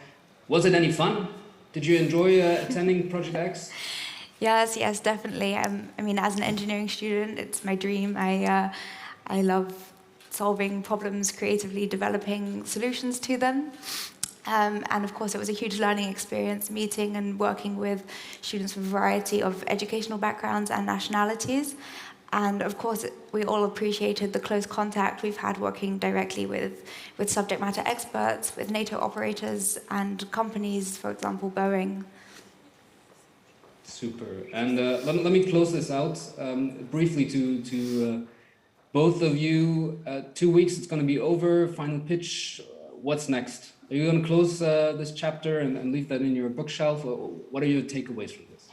Was it any fun? Did you enjoy attending Project X? Yes, definitely. I mean, as an engineering student, it's my dream. I love solving problems creatively, developing solutions to them. And of course, it was a huge learning experience, meeting and working with students from a variety of educational backgrounds and nationalities. And of course, we all appreciated the close contact we've had working directly with subject matter experts, with NATO operators and companies, for example, Boeing. Super. And let me close this out briefly to both of you. 2 weeks, it's going to be over. Final pitch. What's next? Are you going to close this chapter and leave that in your bookshelf? Or what are your takeaways from this?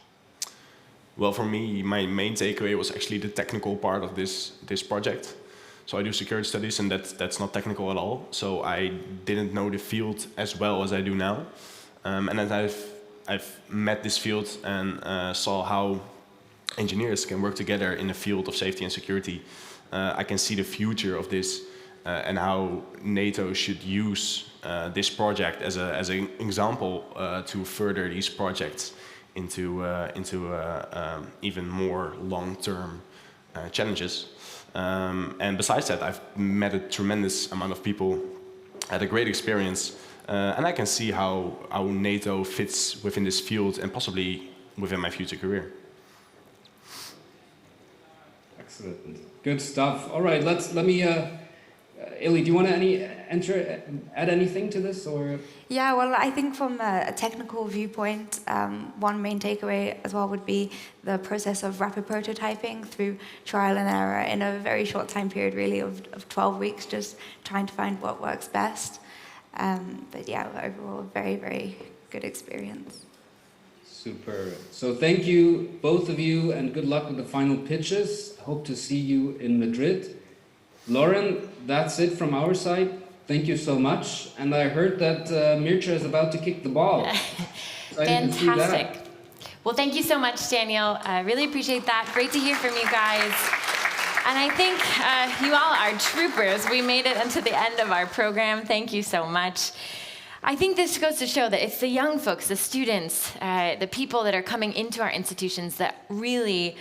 Well, for me, my main takeaway was actually the technical part of this project. So I do security studies, and that's not technical at all. So I didn't know the field as well as I do now. And as I've met this field and saw how engineers can work together in the field of safety and security, I can see the future of this and how NATO should use this project as an example to further these projects into even more long-term challenges. And besides that, I've met a tremendous amount of people, had a great experience, and I can see how NATO fits within this field and possibly within my future career. Excellent, good stuff. All right, let me. Ailey, do you want to add anything to this, or? Yeah, well, I think from a technical viewpoint, one main takeaway as well would be the process of rapid prototyping through trial and error in a very short time period, really, of 12 weeks, just trying to find what works best. But yeah, overall, very, very good experience. Super. So thank you, both of you, and good luck with the final pitches. Hope to see you in Madrid. Lauren, that's it from our side. Thank you so much. And I heard that Mircea is about to kick the ball. Fantastic. Well, thank you so much, Daniel. I really appreciate that. Great to hear from you guys. And I think you all are troopers. We made it until the end of our program. Thank you so much. I think this goes to show that it's the young folks, the students, the people that are coming into our institutions that really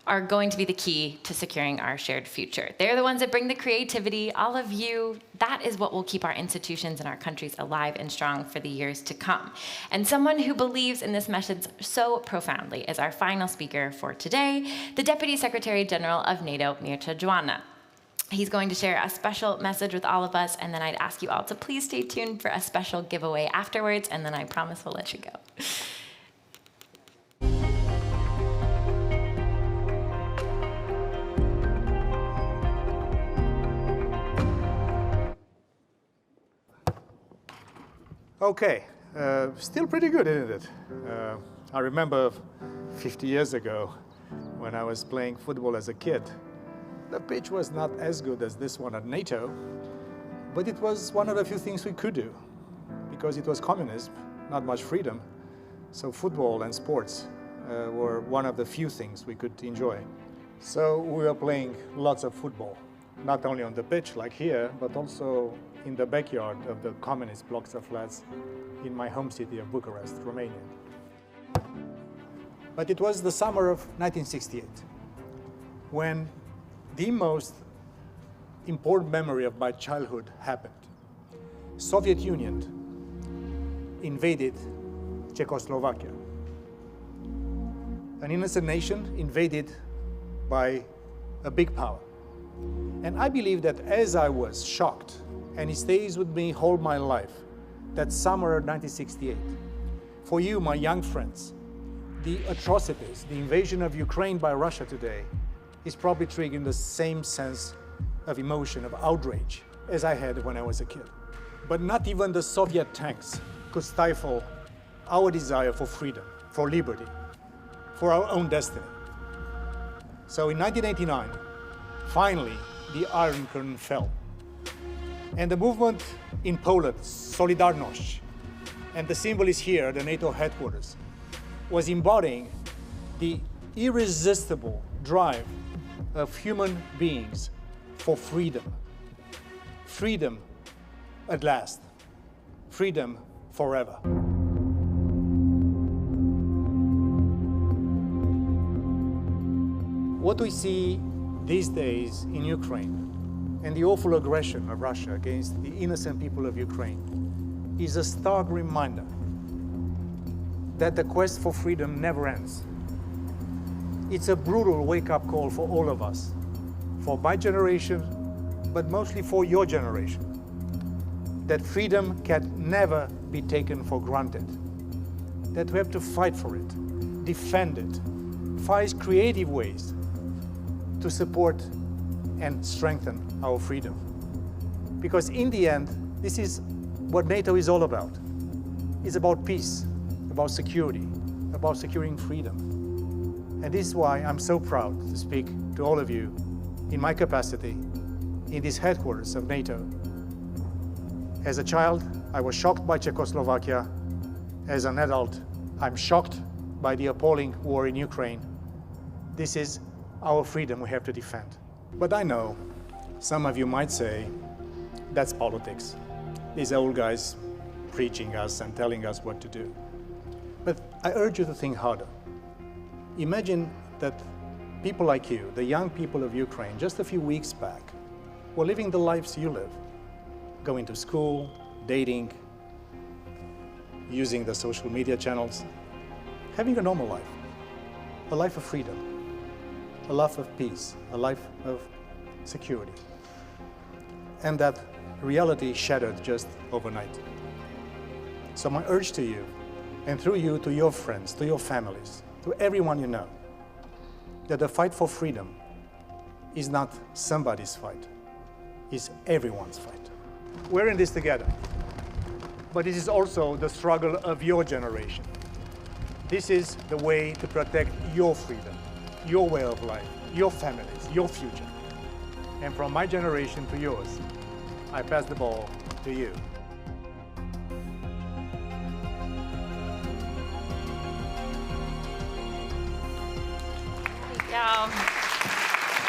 are going to be the key to securing our shared future. They're the ones that bring the creativity. All of you, that is what will keep our institutions and our countries alive and strong for the years to come. And someone who believes in this message so profoundly is our final speaker for today, the Deputy Secretary-General of NATO, Mircea Geoană. He's going to share a special message with all of us, and then I'd ask you all to please stay tuned for a special giveaway afterwards, and then I promise we'll let you go. Okay, still pretty good, isn't it? I remember 50 years ago when I was playing football as a kid. The pitch was not as good as this one at NATO, but it was one of the few things we could do because it was communism, not much freedom. So football and sports were one of the few things we could enjoy. So we were playing lots of football, not only on the pitch like here, but also in the backyard of the communist blocks of flats in my home city of Bucharest, Romania. But it was the summer of 1968 when the most important memory of my childhood happened. Soviet Union invaded Czechoslovakia, an innocent nation invaded by a big power. And I believe that as I was shocked, and it stays with me all my life, that summer of 1968, for you, my young friends, the atrocities, the invasion of Ukraine by Russia today is probably triggering the same sense of emotion, of outrage, as I had when I was a kid. But not even the Soviet tanks could stifle our desire for freedom, for liberty, for our own destiny. So in 1989, finally, the Iron Curtain fell. And the movement in Poland, Solidarność, and the symbol is here, the NATO headquarters, was embodying the irresistible drive of human beings for freedom. Freedom at last. Freedom forever. What we see these days in Ukraine and the awful aggression of Russia against the innocent people of Ukraine is a stark reminder that the quest for freedom never ends. It's a brutal wake-up call for all of us, for my generation, but mostly for your generation, that freedom can never be taken for granted, that we have to fight for it, defend it, find creative ways to support and strengthen our freedom. Because in the end, this is what NATO is all about. It's about peace, about security, about securing freedom. And this is why I'm so proud to speak to all of you in my capacity in this headquarters of NATO. As a child, I was shocked by Czechoslovakia. As an adult, I'm shocked by the appalling war in Ukraine. This is our freedom we have to defend. But I know some of you might say, that's politics. These old guys preaching us and telling us what to do. But I urge you to think harder. Imagine that people like you, the young people of Ukraine, just a few weeks back, were living the lives you live, going to school, dating, using the social media channels, having a normal life, a life of freedom, a life of peace, a life of security. And that reality shattered just overnight. So my urge to you, and through you to your friends, to your families, to everyone you know, that the fight for freedom is not somebody's fight, it's everyone's fight. We're in this together, but it is also the struggle of your generation. This is the way to protect your freedom, your way of life, your families, your future. And from my generation to yours, I pass the ball to you. There you go.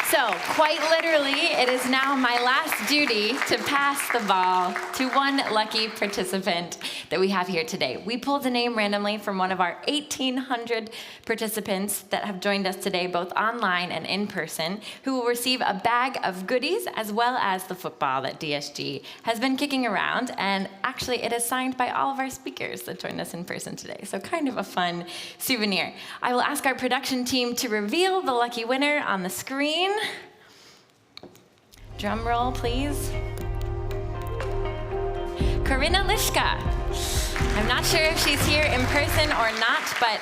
So, quite literally, it is now my last duty to pass the ball to one lucky participant that we have here today. We pulled a name randomly from one of our 1,800 participants that have joined us today, both online and in person, who will receive a bag of goodies as well as the football that DSG has been kicking around. And actually, it is signed by all of our speakers that joined us in person today. So kind of a fun souvenir. I will ask our production team to reveal the lucky winner on the screen. Drum roll, please. Karina Lishka. I'm not sure if she's here in person or not, but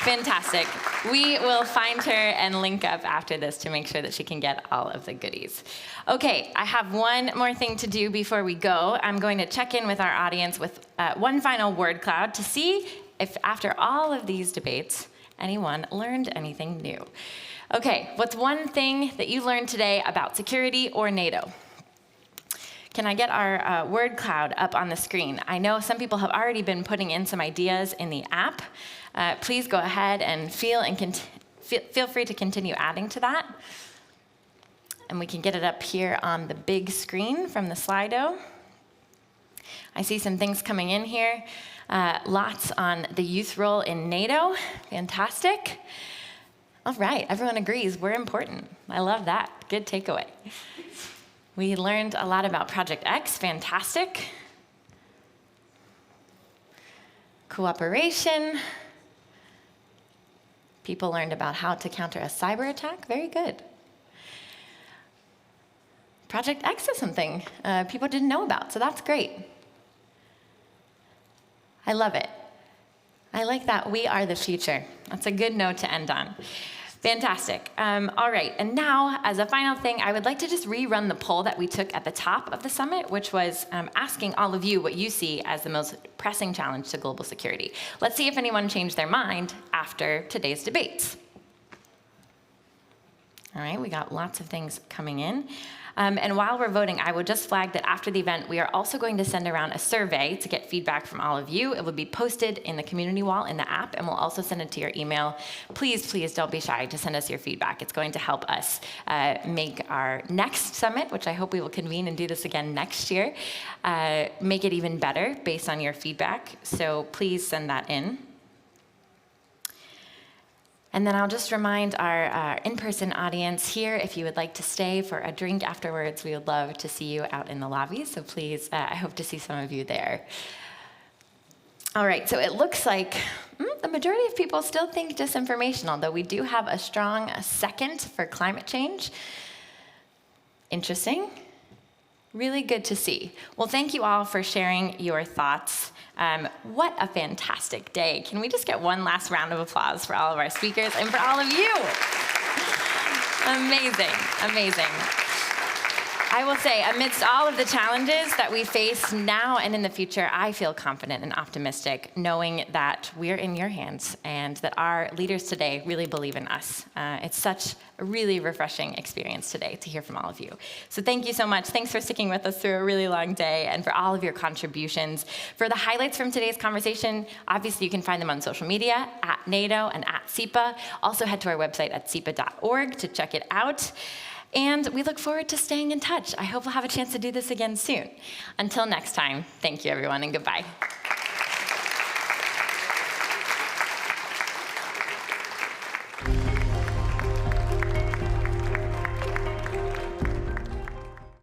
fantastic. We will find her and link up after this to make sure that she can get all of the goodies. Okay, I have one more thing to do before we go. I'm going to check in with our audience with one final word cloud to see if after all of these debates, anyone learned anything new. Okay, what's one thing that you learned today about security or NATO? Can I get our word cloud up on the screen? I know some people have already been putting in some ideas in the app. Please go ahead and feel free to continue adding to that. And we can get it up here on the big screen from the Slido. I see some things coming in here. Lots on the youth role in NATO. Fantastic. All right, everyone agrees we're important. I love that. Good takeaway. We learned a lot about Project X. Fantastic. Cooperation. People learned about how to counter a cyber attack. Very good. Project X is something people didn't know about, so that's great. I love it. I like that. We are the future. That's a good note to end on. Fantastic. All right, and now, as a final thing, I would like to just rerun the poll that we took at the top of the summit, which was asking all of you what you see as the most pressing challenge to global security. Let's see if anyone changed their mind after today's debates. All right, we got lots of things coming in. And while we're voting, I would just flag that after the event, we are also going to send around a survey to get feedback from all of you. It will be posted in the community wall in the app, and we'll also send it to your email. Please, please don't be shy to send us your feedback. It's going to help us make our next summit, which I hope we will convene and do this again next year, make it even better based on your feedback. So please send that in. And then I'll just remind our in-person audience here, if you would like to stay for a drink afterwards, we would love to see you out in the lobby. So please, I hope to see some of you there. All right, so it looks like the majority of people still think disinformation, although we do have a strong second for climate change. Interesting. Really good to see. Well, thank you all for sharing your thoughts. What a fantastic day. Can we just get one last round of applause for all of our speakers and for all of you? Amazing, amazing. I will say, amidst all of the challenges that we face now and in the future, I feel confident and optimistic knowing that we're in your hands and that our leaders today really believe in us. It's such a really refreshing experience today to hear from all of you. So thank you so much. Thanks for sticking with us through a really long day and for all of your contributions. For the highlights from today's conversation, obviously you can find them on social media, at NATO and at CIPA. Also head to our website at cipa.org to check it out. And we look forward to staying in touch. I hope we'll have a chance to do this again soon. Until next time, thank you everyone and goodbye.